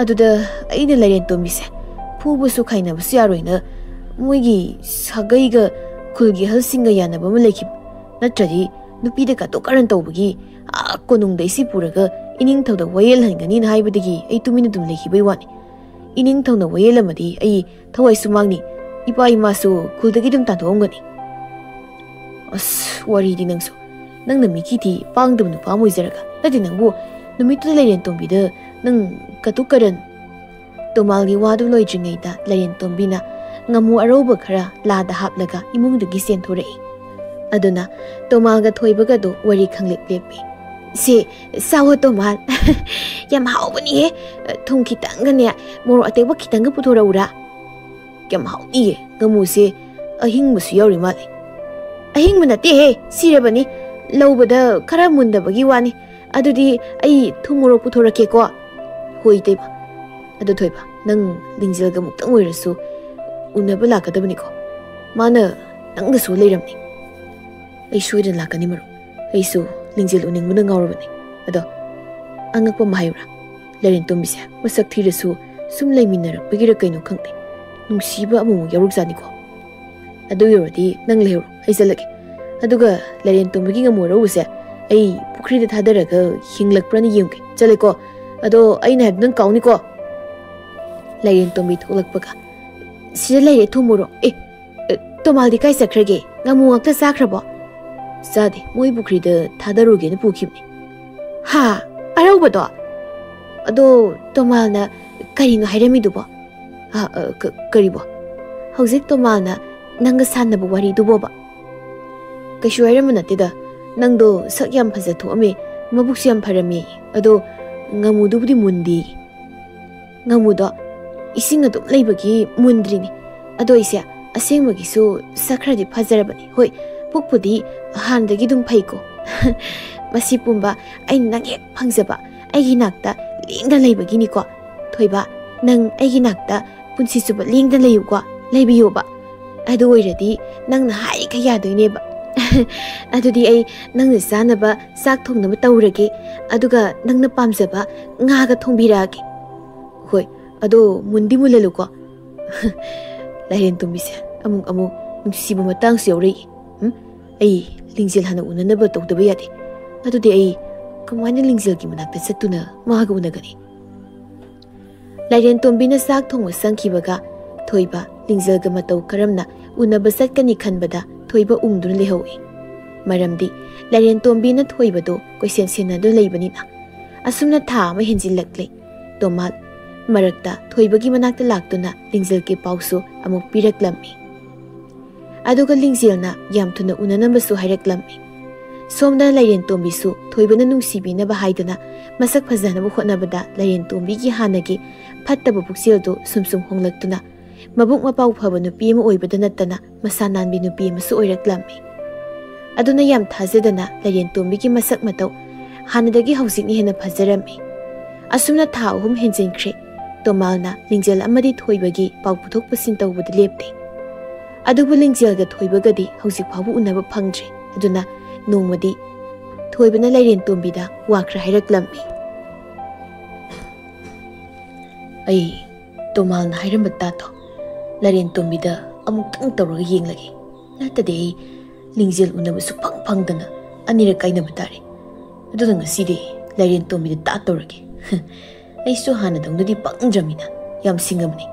[SPEAKER 1] ꯑꯗꯨꯗ ꯑꯩꯅ ꯂꯩꯔꯦꯟ ꯇꯣꯝꯕꯤꯁꯦ ꯐꯨꯕꯁꯨ ꯈꯥꯏꯅꯕꯁꯨ ꯌꯥꯔꯣꯏꯅ ꯃꯣꯏꯒꯤ ꯁꯥꯒꯩꯒ ꯈꯨꯜꯒꯤ ꯑꯍꯜꯁꯤꯡꯒ ꯌꯥꯅꯕ ꯑꯃ ꯂꯩꯈꯤꯕ ꯅꯠꯇ꯭ꯔꯗꯤ ꯅꯨꯄꯤꯗ ꯀꯥꯇꯣꯛ ꯀꯥꯔꯟ ꯇꯧꯕꯒꯤ ꯀꯣꯅꯨꯡꯗ ꯏꯁꯤ ꯄꯨꯔꯒ ꯏꯅꯤꯡꯊꯧꯗ ꯋꯥꯌꯦꯜꯍꯟꯒꯅꯤꯅ ꯍꯥꯏꯕꯗꯒꯤ ꯑꯩ ꯇꯨꯃꯤꯟꯅ ꯑꯗꯨꯝ ꯂꯩꯈꯤꯕꯩ ꯋꯥꯅꯤ ꯏꯅꯤꯡꯊꯧꯅ ꯋꯥꯌꯦꯜꯂꯝꯃꯗꯤ ꯑꯩ ꯊꯋꯥꯏꯁꯨ ꯃꯥꯡꯅꯤ ꯏꯄꯥ ꯏꯃꯥꯁꯨ ꯈꯨꯜꯗꯒꯤ ꯑꯗꯨꯝ ꯇꯥꯟꯊꯣꯛꯑꯝꯒꯅꯤ ꯑꯁ ꯋꯥꯔꯤꯗꯤ ꯅꯪꯅ ꯃꯤꯀꯤꯗꯤ ꯄꯥꯡꯗꯕ ꯅꯨꯄꯥ ꯑꯃ ꯑꯣꯏꯖꯔꯒ ꯅꯠꯇꯦ ꯅꯪꯕꯨ ꯅꯨꯃꯤꯠꯇꯨꯗ ꯂꯩꯔꯦꯟ ꯇꯣꯝꯕꯤꯗ ꯅꯪ ꯀꯇꯨꯛ ꯀꯔꯟ ꯇꯣꯃꯥꯜꯒꯤ ꯋꯥꯗꯨ ꯂꯣꯏꯗ꯭ꯔꯤꯉꯩꯗ ꯂꯩꯔꯦꯟ ꯇꯣꯝꯕꯤꯅ ꯉꯥꯃꯨ ꯑꯔꯧꯕ ꯈꯔ ꯂꯥꯗ ꯍꯥꯞꯂꯒ ꯏꯃꯨꯡꯗꯒꯤ ꯆꯦꯟꯊꯣꯔꯛꯏ ꯑꯗꯨꯅ ꯇꯣꯃꯥꯜꯒ ꯊꯣꯏꯕꯒꯗꯣ ꯋꯥꯔꯤ ꯈꯪꯂꯦꯞ ꯂꯦꯞꯄꯤ ꯁꯦ ꯆꯥꯎꯋꯣ ꯇꯣꯃꯥꯜ ꯌꯥꯝ ꯍꯥꯎꯕꯅꯤꯍꯦ ꯊꯨꯝ ꯈꯤꯇꯪꯒꯅꯦ ꯃꯣꯔꯣꯛ ꯑꯇꯦꯛꯄ ꯈꯤꯇꯪꯒ ꯄꯨꯊꯣꯔꯛꯎꯔꯥ ꯌꯥꯝ ꯍꯥꯎꯅꯤꯌꯦ ꯉꯥꯃꯨꯁꯦ ꯑꯍꯤꯡꯕꯁꯨ ꯌꯥꯎꯔꯤ ꯃꯥꯜꯂꯤ ꯑꯍꯤꯡꯕ ꯅꯠꯇꯦꯍꯦ ꯁꯤꯔꯕꯅꯤ ꯂꯧꯕꯗ ꯈꯔ ꯃꯨꯟꯗꯕꯒꯤ ꯋꯥꯅꯤ ꯑꯗꯨꯗꯤ ꯑꯩ ꯊꯨꯝ ꯃꯣꯔꯣꯛ ꯄꯨꯊꯣꯔꯛꯀꯦꯀꯣ ꯍꯣꯏ ꯇꯩꯕ ꯑꯗꯨ ꯊꯣꯏꯕ ꯅꯪ ꯂꯤꯡꯖꯦꯜꯒ ꯑꯃꯨꯛꯇꯪ ꯑꯣꯏꯔꯁꯨ ꯎꯅꯕ ꯂꯥꯛꯀꯗꯕꯅꯤꯀꯣ ꯃꯥꯅ ꯅꯪꯒꯁꯨ ꯂꯩꯔꯝꯅꯤ ꯑꯩ ꯁꯣꯏꯗꯅ ꯂꯥꯛꯀꯅꯤ ꯃꯔꯨꯞ ꯑꯩꯁꯨ ꯂꯤꯡꯖꯦꯜ ꯎꯅꯤꯡꯕꯅ ꯉꯥꯎꯔꯕꯅꯤ ꯑꯗꯣ ꯑꯉꯛꯄ ꯑꯃ ꯍꯥꯏꯌꯨꯔꯥ ꯂꯩꯔꯦꯟ ꯇꯣꯝꯕꯤꯁꯦ ꯃꯁꯛ ꯊꯤꯔꯁꯨ ꯁꯨꯝ ꯂꯩꯃꯤꯟꯅꯔꯛꯄꯒꯤꯔ ꯀꯩꯅꯣ ꯈꯪꯗꯦ ꯅꯨꯡꯁꯤꯕ ꯑꯃꯨꯛ ꯌꯥꯎꯔꯛꯖꯥꯠꯅꯤꯀꯣ ꯑꯗꯨ ꯌꯧꯔꯗꯤ ꯅꯪ ꯂꯩꯍꯧꯔꯣ ꯑꯩ ꯆꯠꯂꯒꯦ ꯑꯗꯨꯒ ꯂꯩꯔꯦꯟ ꯇꯣꯝꯕꯤꯒꯤ ꯉꯥꯃꯨ ꯑꯔꯧꯕꯁꯦ ꯑꯩ ꯄꯨꯈ꯭ꯔꯤꯗ ꯊꯥꯗꯔꯒ ꯍꯤꯡꯂꯛꯄ꯭ꯔꯅ ꯌꯦꯡꯒꯦ ꯆꯠꯂꯦꯀꯣ ꯑꯗꯣ ꯑꯩꯅ ꯍꯥꯏꯕꯗꯨ ꯅꯪ ꯀꯥꯎꯅꯤꯀꯣ ꯂꯩꯔꯦꯟ ꯇꯣꯝꯕꯤ ꯊꯣꯛꯂꯛꯄꯒ ꯁꯤꯗ ꯂꯩꯔꯦ ꯊꯨꯝ ꯃꯣꯔꯣꯛ ꯇꯣꯃꯥꯜꯗꯤ ꯀꯥꯏ ꯆꯠꯈ꯭ꯔꯒꯦ ꯉꯥꯃꯨ ꯉꯥꯛꯇ ꯆꯥꯈ꯭ꯔꯕꯣ ꯆꯥꯗꯦ ꯃꯣꯏ ꯄꯨꯈ꯭ꯔꯤꯗ ꯊꯥꯗꯔꯨꯒꯦꯅ ꯄꯨꯈꯤꯕꯅꯤ ꯍꯥ ꯑꯔꯧꯕꯗꯣ ꯑꯗꯣ ꯇꯣꯃꯥꯜꯅ ꯀꯔꯤꯅꯣ ꯍꯥꯏꯔꯝꯃꯤꯗꯨꯕꯣ ꯀꯔꯤꯕꯣ ꯍꯧꯖꯤꯛ ꯇꯣꯃꯥꯜꯅ ꯅꯪꯒ ꯁꯥꯟꯅꯕ ꯋꯥꯔꯤꯗꯨꯕꯣꯕ ꯀꯩꯁꯨ ꯍꯥꯏꯔꯝꯕ ꯅꯠꯇꯦꯗ ꯅꯪꯗꯣ ꯁꯛ ꯌꯥꯝ ꯐꯖꯊꯣꯛꯑꯝꯃꯦ ꯃꯕꯨꯛꯁꯨ ꯌꯥꯝ ꯐꯔꯝꯃꯦ ꯑꯗꯣ ꯉꯥꯃꯨꯗꯨꯕꯨꯗꯤ ꯃꯨꯟꯗꯦ ꯉꯥꯃꯨꯗꯣ ꯏꯁꯤꯡ ꯑꯗꯨꯝ ꯂꯩꯕꯒꯤ ꯃꯨꯟꯗ꯭ꯔꯤꯅꯤ ꯑꯗꯣ ꯑꯩꯁꯦ ꯑꯁꯦꯡꯕꯒꯤꯁꯨ ꯁꯛ ꯈꯔꯗꯤ ꯐꯖꯔꯕꯅꯤ ꯍꯣꯏ ꯄꯨꯛꯄꯨꯗꯤ ꯍꯥꯟꯅꯗꯒꯤ ꯑꯗꯨꯝ ꯐꯩꯀꯣ ꯃꯁꯤ ꯄꯨꯝꯕ ꯑꯩꯅ ꯅꯪ ꯍꯦꯛ ꯐꯪꯖꯕ ꯑꯩꯒꯤ ꯅꯥꯛꯇ ꯂꯦꯡꯗꯅ ꯂꯩꯕꯒꯤꯅꯤꯀꯣ ꯊꯣꯏꯕ ꯅꯪ ꯑꯩꯒꯤ ꯅꯥꯛꯇ ꯄꯨꯟꯁꯤ ꯆꯨꯞꯄ ꯂꯦꯡꯗꯅ ꯂꯩꯌꯨꯀꯣ ꯂꯩꯕꯤꯌꯣꯕ ꯑꯗꯨ ꯑꯣꯏꯔꯗꯤ ꯅꯪꯅ ꯍꯥꯏꯔꯤꯈꯩ ꯌꯥꯗꯣꯏꯅꯦꯕ ꯑꯗꯨꯗꯤ ꯑꯩ ꯅꯪꯅ ꯆꯥꯅꯕ ꯆꯥꯛ ꯊꯣꯡꯅꯕ ꯇꯧꯔꯒꯦ ꯑꯗꯨꯒ ꯅꯪꯅ ꯄꯥꯝꯖꯕ ꯉꯥꯒ ꯊꯣꯡꯕꯤꯔꯛꯑꯒꯦ ꯍꯣꯏ ꯑꯗꯣ ꯃꯨꯟꯗꯤ ꯃꯨꯜꯍꯜꯂꯨꯀꯣ ꯂꯥꯏꯔꯦꯟ ꯇꯣꯝꯕꯤꯁꯦ ꯑꯃꯨꯛ ꯅꯨꯡꯁꯤꯕ ꯃꯇꯥꯡꯁꯨ ꯌꯥꯎꯔꯛꯏ ꯑꯩ ꯂꯤꯡꯖꯦꯜ ꯍꯥꯟꯅ ꯎꯅꯅꯕ ꯇꯧꯗꯕ ꯌꯥꯗꯦ ꯑꯗꯨꯗꯤ ꯑꯩ ꯀꯃꯥꯏꯅ ꯂꯤꯡꯖꯦꯜꯒꯤ ꯃꯅꯥꯛꯇ ꯆꯠꯇꯨꯅ ꯃꯥꯒ ꯎꯅꯒꯅꯤ ꯂꯥꯏꯔꯦꯟ ꯇꯣꯝꯕꯤꯅ ꯆꯥꯛ ꯊꯣꯡꯕ ꯆꯪꯈꯤꯕꯒ ꯊꯣꯏꯕ ꯂꯤꯡꯖꯦꯜꯒ ꯃꯇꯧ ꯀꯔꯝꯅ ꯎꯅꯕ ꯆꯠꯀꯅꯤ ꯈꯟꯕꯗ ꯊꯣꯏꯕ ꯎꯪꯗꯨꯅ ꯂꯩꯍꯧꯏ ꯃꯔꯝꯗꯤ ꯂꯥꯏꯔꯦꯟ ꯇꯣꯝꯕꯤꯅ ꯊꯣꯏꯕꯗꯣ ꯀꯣꯏꯁꯦꯟ ꯁꯦꯟꯅꯗꯨꯅ ꯂꯩꯕꯅꯤꯅ ꯑꯁꯨꯝꯅ ꯊꯥ ꯑꯃ ꯍꯦꯟꯖꯤꯜꯂꯛꯂꯦ ꯇꯣꯃꯥꯜ ꯃꯔꯛꯇ ꯊꯣꯏꯕꯒꯤ ꯃꯅꯥꯛꯇ ꯂꯥꯛꯇꯨꯅ ꯂꯤꯡꯖꯦꯜꯒꯤ ꯄꯥꯎꯁꯨ ꯑꯃꯨꯛ ꯄꯤꯔꯛꯂꯝꯃꯤ ꯑꯗꯨꯒ ꯂꯤꯡꯖꯦꯜꯅ ꯌꯥꯝ ꯊꯨꯅ ꯎꯅꯅꯕꯁꯨ ꯍꯥꯏꯔꯛꯂꯝꯃꯤ ꯁꯣꯝꯗ ꯂꯥꯏꯔꯦꯟ ꯇꯣꯝꯕꯤꯁꯨ ꯊꯣꯏꯕꯅ ꯅꯨꯡꯁꯤꯕꯤꯅꯕ ꯍꯥꯏꯗꯨꯅ ꯃꯁꯛ ꯐꯖꯅꯕ ꯍꯣꯠꯅꯕꯗ ꯂꯥꯏꯔꯦꯟ ꯇꯣꯝꯕꯤꯒꯤ ꯍꯥꯟꯅꯒꯤ ꯐꯠꯇꯕ ꯄꯨꯛꯆꯦꯜꯗꯨ ꯁꯨꯝ ꯍꯣꯡꯂꯛꯇꯨꯅ ꯃꯕꯨꯛ ꯃꯄꯥꯎ ꯐꯕ ꯅꯨꯄꯤ ꯑꯃ ꯑꯣꯏꯕꯗ ꯅꯠꯇꯅ ꯃꯁꯥ ꯅꯥꯟꯕꯤ ꯅꯨꯄꯤ ꯑꯃꯁꯨ ꯑꯣꯏꯔꯛꯂꯝꯃꯤ ꯑꯗꯨꯅ ꯌꯥꯝ ꯊꯥꯖꯗꯅ ꯂꯥꯏꯔꯦꯟ ꯇꯣꯝꯕꯤꯒꯤ ꯃꯁꯛ ꯃꯇꯧ ꯍꯥꯟꯅꯗꯒꯤ ꯍꯧꯖꯤꯛꯅ ꯍꯦꯟꯅ ꯐꯖꯔꯝꯃꯤ ꯑꯁꯨꯝꯅ ꯊꯥ 3 ꯍꯦꯟꯖꯤꯟꯈ꯭ꯔꯦ ꯇꯣꯃꯥꯜꯅ ꯂꯤꯡꯖꯦꯜ ꯑꯃꯗꯤ ꯊꯣꯏꯕꯒꯤ ꯄꯥꯎ ꯄꯨꯊꯣꯛ ꯄꯨꯁꯤꯟ ꯇꯧꯕꯗ ꯂꯦꯞꯇꯦ ꯑꯗꯨꯕꯨ ꯂꯤꯡꯖꯦꯜꯒ ꯊꯣꯏꯕꯒꯗꯤ ꯍꯧꯖꯤꯛ ꯐꯥꯎꯕ ꯎꯅꯕ ꯐꯪꯗ꯭ꯔꯦ ꯑꯗꯨꯅ ꯅꯣꯡꯃꯗꯤ ꯊꯣꯏꯕꯅ ꯂꯥꯏꯔꯦꯟ ꯇꯣꯝꯕꯤꯗ ꯋꯥ ꯈꯔ ꯍꯥꯏꯔꯛꯂꯝꯃꯤ ꯑꯩ ꯇꯣꯃꯥꯜꯅ ꯍꯥꯏꯔꯝꯕ ꯇꯥꯗꯣ ꯂꯥꯏꯔꯦꯟ ꯇꯣꯝꯕꯤꯗ ꯑꯃꯨꯛꯇꯪ ꯇꯧꯔꯒ ꯌꯦꯡꯂꯒꯦ ꯅꯠꯇꯗꯤ ꯑꯩ ꯂꯤꯡꯖꯦꯜ ꯎꯅꯕ ꯁꯨꯛꯐꯪ ꯐꯪꯗꯅ ꯑꯅꯤꯔꯛ ꯀꯥꯏꯅꯕ ꯇꯥꯔꯦ ꯑꯗꯨꯅ ꯉꯁꯤꯗꯤ ꯂꯥꯏꯔꯦꯟ ꯇꯣꯝꯕꯤꯗ ꯇꯧꯔꯒꯦ ꯑꯩꯁꯨ ꯍꯥꯟꯅꯗꯧꯅꯗꯤ ꯄꯪꯗ꯭ꯔꯃꯤꯅ ꯌꯥꯝ ꯁꯤꯡꯉꯕꯅꯤ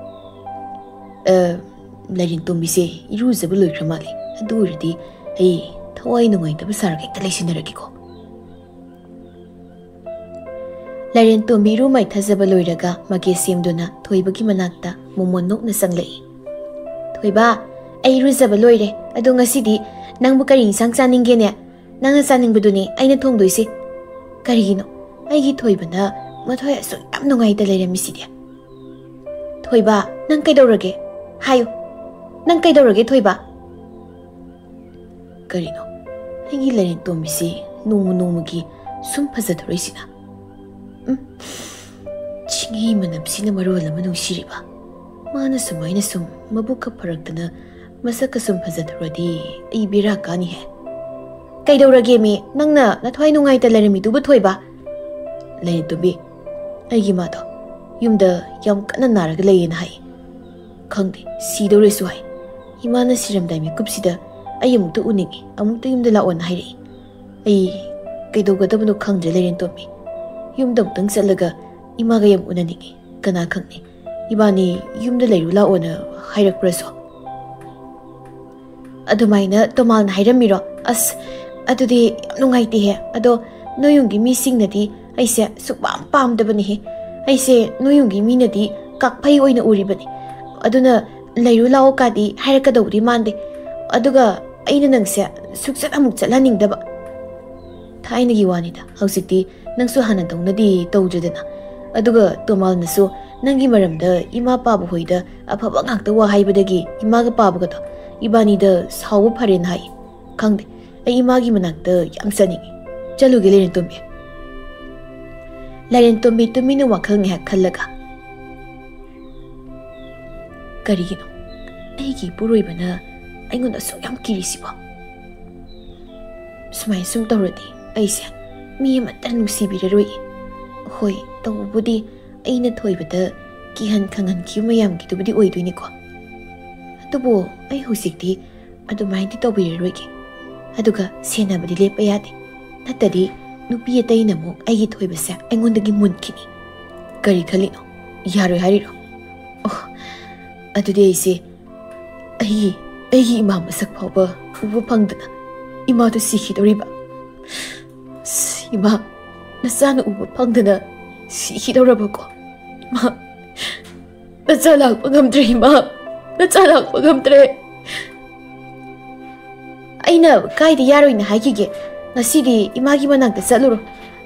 [SPEAKER 1] ꯂꯥꯏꯔꯦꯟ ꯇꯣꯝꯕꯤꯁꯦ ꯏꯔꯨꯖꯕ ꯂꯣꯏꯈ꯭ꯔ ꯃꯥꯜꯂꯦ ꯑꯗꯨ ꯑꯣꯏꯔꯗꯤ ꯑꯩ ꯊꯋꯥꯏ ꯅꯨꯡꯉꯥꯏꯇꯕ ꯁꯥꯔꯒ ꯍꯦꯛꯇ ꯂꯩꯁꯤꯟꯅꯔꯒꯦꯀꯣ ꯂꯥꯏꯔꯦꯟ ꯇꯣꯝꯕꯤ ꯏꯔꯨ ꯃꯥꯏꯊꯖꯕ ꯂꯣꯏꯔꯒ ꯃꯒꯦ ꯁꯦꯝꯗꯨꯅ ꯊꯣꯏꯕꯒꯤ ꯃꯅꯥꯛꯇ ꯃꯣꯃꯣꯟ ꯅꯣꯛꯅ ꯆꯪꯂꯛꯏ ꯊꯣꯏꯕ ꯑꯩ ꯏꯔꯨꯖꯕ ꯂꯣꯏꯔꯦ ꯑꯗꯣ ꯉꯁꯤꯗꯤ ꯅꯪꯕꯨ ꯀꯔꯤ ꯏꯟꯁꯥꯡ ꯆꯥꯅꯤꯡꯒꯦꯅꯦ ꯅꯪꯅ ꯆꯥꯅꯤꯡꯕꯗꯨꯅꯦ ꯑꯩꯅ ꯊꯣꯡꯗꯣꯏꯁꯦ ꯀꯔꯤꯒꯤꯅꯣ ꯑꯩꯒꯤ ꯊꯣꯏꯕꯅ ꯃꯊꯣꯏ ꯑꯁꯨꯛ ꯌꯥꯝ ꯅꯨꯡꯉꯥꯏꯇ ꯂꯩꯔꯝꯃꯤꯁꯤꯗꯤ ꯊꯣꯏꯕ ꯅꯪ ꯀꯩꯗꯧꯔꯒꯦ ꯍꯥꯏꯌꯨ ꯅꯪ ꯀꯩꯗꯧꯔꯒꯦ ꯊꯣꯏꯕ ꯀꯔꯤꯅꯣ ꯑꯩꯒꯤ ꯂꯥꯏꯔꯦꯟ ꯇꯣꯝꯕꯤꯁꯤ ꯅꯣꯡꯃꯒꯤ ꯁꯨꯝ ꯐꯖꯊꯣꯔꯛꯏꯁꯤꯅ ꯆꯤꯡꯍꯤ ꯃꯅꯝꯁꯤꯅ ꯃꯔꯣꯜ ꯑꯃ ꯅꯨꯡꯁꯤꯔꯤꯕ ꯃꯥꯅ ꯁꯨꯃꯥꯏꯅ ꯁꯨꯝ ꯃꯕꯨꯛꯀ ꯐꯔꯛꯇꯅ ꯃꯁꯛꯀ ꯁꯨꯝ ꯐꯖꯊꯣꯔꯗꯤ ꯑꯩ ꯕꯦꯔꯥ ꯀꯥꯅꯤꯍꯦ ꯀꯩꯗꯧꯔꯒꯦ ꯃꯤ ꯅꯪꯅ ꯅꯊꯋꯥꯏ ꯅꯨꯡꯉꯥꯏꯇ ꯂꯩꯔꯝꯃꯤꯗꯨꯕꯨ ꯊꯣꯏꯕ ꯂꯥꯏꯔꯦꯟ ꯇꯣꯝꯕꯤ ꯑꯩꯒꯤ ꯃꯥꯗꯣ ꯌꯨꯝꯗ ꯌꯥꯝ ꯀꯟꯅ ꯅꯥꯔꯒ ꯂꯩꯌꯦꯅ ꯍꯥꯏ ꯈꯪꯗꯦ ꯁꯤꯗꯧꯔꯦꯁꯨ ꯍꯥꯏ ꯏꯃꯥꯅ ꯁꯤꯔꯝꯗꯥꯏ ꯃꯤꯀꯨꯞꯁꯤꯗ ꯑꯩ ꯑꯃꯨꯛꯇ ꯎꯅꯤꯡꯉꯤ ꯑꯃꯨꯛꯇ ꯌꯨꯝꯗ ꯂꯥꯛꯑꯣꯅ ꯍꯥꯏꯔꯛꯏ ꯑꯩ ꯀꯩꯗꯧꯒꯗꯕꯅꯣ ꯈꯪꯗ꯭ꯔꯦ ꯂꯥꯏꯔꯦꯟ ꯇꯣꯝꯕꯤ ꯌꯨꯝꯗ ꯑꯃꯨꯛꯇꯪ ꯆꯠꯂꯒ ꯏꯃꯥꯒ ꯌꯥꯝ ꯎꯅꯅꯤꯡꯉꯤ ꯀꯅꯥ ꯈꯪꯅꯤ ꯏꯕꯥꯅꯤ ꯌꯨꯝꯗ ꯂꯩꯔꯨ ꯂꯥꯛꯑꯣꯅ ꯍꯥꯏꯔꯛꯄ꯭ꯔꯁꯨ ꯑꯗꯨꯃꯥꯏꯅ ꯇꯣꯃꯥꯜꯅ ꯍꯥꯏꯔꯝꯃꯤꯔꯣ ꯑꯁ ꯑꯗꯨꯗꯤ ꯌꯥꯝ ꯅꯨꯡꯉꯥꯏꯇꯦꯍꯦ ꯑꯗꯣ ꯅꯣꯏꯌꯨꯝꯒꯤ ꯃꯤꯁꯤꯡꯅꯗꯤ ꯑꯩꯁꯦ ꯁꯨꯛꯄꯥꯝ ꯄꯥꯝꯗꯕꯅꯤꯍꯦ ꯑꯩꯁꯦ ꯅꯣꯏꯌꯨꯝꯒꯤ ꯃꯤꯅꯗꯤ ꯀꯥꯛꯐꯩ ꯑꯣꯏꯅ ꯎꯔꯤꯕꯅꯤ ꯑꯗꯨꯅ ꯂꯩꯔꯨ ꯂꯥꯛꯑꯣ ꯀꯥꯗꯤ ꯍꯥꯏꯔꯛꯀꯗꯧꯕꯗꯤ ꯃꯥꯟꯗꯦ ꯑꯗꯨꯒ ꯑꯩꯅ ꯅꯪꯁꯦ ꯁꯨꯛꯆꯠ ꯑꯃꯨꯛ ꯆꯠꯍꯟꯅꯤꯡꯗꯕ ꯊꯥꯏꯅꯒꯤ ꯋꯥꯅꯤꯗ ꯍꯧꯖꯤꯛꯇꯤ ꯅꯪꯁꯨ ꯍꯥꯟꯅꯗꯧꯅꯗꯤ ꯇꯧꯗ꯭ꯔꯦꯗꯅ ꯑꯗꯨꯒ ꯇꯣꯃꯥꯜꯅꯁꯨ ꯅꯪꯒꯤ ꯃꯔꯝꯗ ꯏꯃꯥ ꯄꯥꯕ ꯍꯣꯏꯗ ꯑꯐꯕ ꯉꯥꯛꯇ ꯋꯥ ꯍꯥꯏꯕꯗꯒꯤ ꯏꯃꯥꯒ ꯄꯥꯕꯒꯗꯣ ꯏꯕꯥꯅꯤꯗ ꯁꯥꯎꯕ ꯐꯔꯦꯅ ꯍꯥꯏ ꯈꯪꯗꯦ ꯑꯩ ꯏꯃꯥꯒꯤ ꯃꯅꯥꯛꯇ ꯌꯥꯝ ꯆꯠꯅꯤꯡꯉꯤ ꯆꯠꯂꯨꯒꯦ ꯂꯥꯏꯔꯦꯟ ꯇꯣꯝꯕꯤ ꯂꯥꯏꯔꯦꯟ ꯇꯣꯝꯕꯤ ꯇꯨꯃꯤꯟꯅ ꯋꯥꯈꯜ ꯉꯥꯏꯍꯥꯛ ꯈꯜꯂꯒ ꯀꯔꯤꯒꯤꯅꯣ ꯑꯩꯒꯤ ꯏꯄꯨꯔꯣꯏꯕꯅ ꯑꯩꯉꯣꯟꯗ ꯑꯁꯨꯛ ꯌꯥꯝ ꯀꯤꯔꯤꯁꯤꯕꯣ ꯁꯨꯃꯥꯏꯅ ꯁꯨꯝ ꯇꯧꯔꯗꯤ ꯑꯩꯁꯦ ꯃꯤ ꯑꯃꯠꯇ ꯅꯨꯡꯁꯤꯕꯤꯔꯔꯣꯏ ꯍꯣꯏ ꯇꯧꯕꯕꯨꯗꯤ ꯑꯩꯅ ꯊꯣꯏꯕꯗ ꯀꯤꯍꯟ ꯈꯪꯍꯟꯈꯤꯕ ꯃꯌꯥꯝꯒꯤꯗꯨꯕꯨꯗꯤ ꯑꯣꯏꯗꯣꯏꯅꯤꯀꯣ ꯑꯗꯨꯕꯨ ꯑꯩ ꯍꯧꯖꯤꯛꯇꯤ ꯑꯗꯨꯃꯥꯏꯅꯗꯤ ꯇꯧꯕꯤꯔꯔꯣꯏꯒꯦ ꯑꯗꯨꯒ ꯁꯦꯟꯅꯕꯗꯤ ꯂꯦꯞꯄ ꯌꯥꯗꯦ ꯅꯠꯇꯗꯤ ꯅꯨꯄꯤ ꯑꯇꯩꯅ ꯑꯃꯨꯛ ꯑꯩꯒꯤ ꯊꯣꯏꯕꯁꯦ ꯑꯩꯉꯣꯟꯗꯒꯤ ꯃꯨꯟꯈꯤꯅꯤ ꯀꯔꯤ ꯈꯜꯂꯤꯅꯣ ꯌꯥꯔꯣꯏ ꯍꯥꯏꯔꯤꯔꯣ ꯑꯣ ꯑꯗꯨꯗꯤ ꯑꯩꯁꯦ ꯑꯩꯒꯤ ꯏꯃꯥ ꯃꯁꯛ ꯐꯥꯎꯕ ꯎꯕ ꯐꯪꯗꯅ 이마도 시키더리바. 이마 나짜는 우버 팡드나 시키더라보고. 이마 나짜랑 뻥함드레 이마 나짜랑 뻥함드레. 아이나 가이드 야로이나 하기게 나시디 이마기 만한테 쌀로로.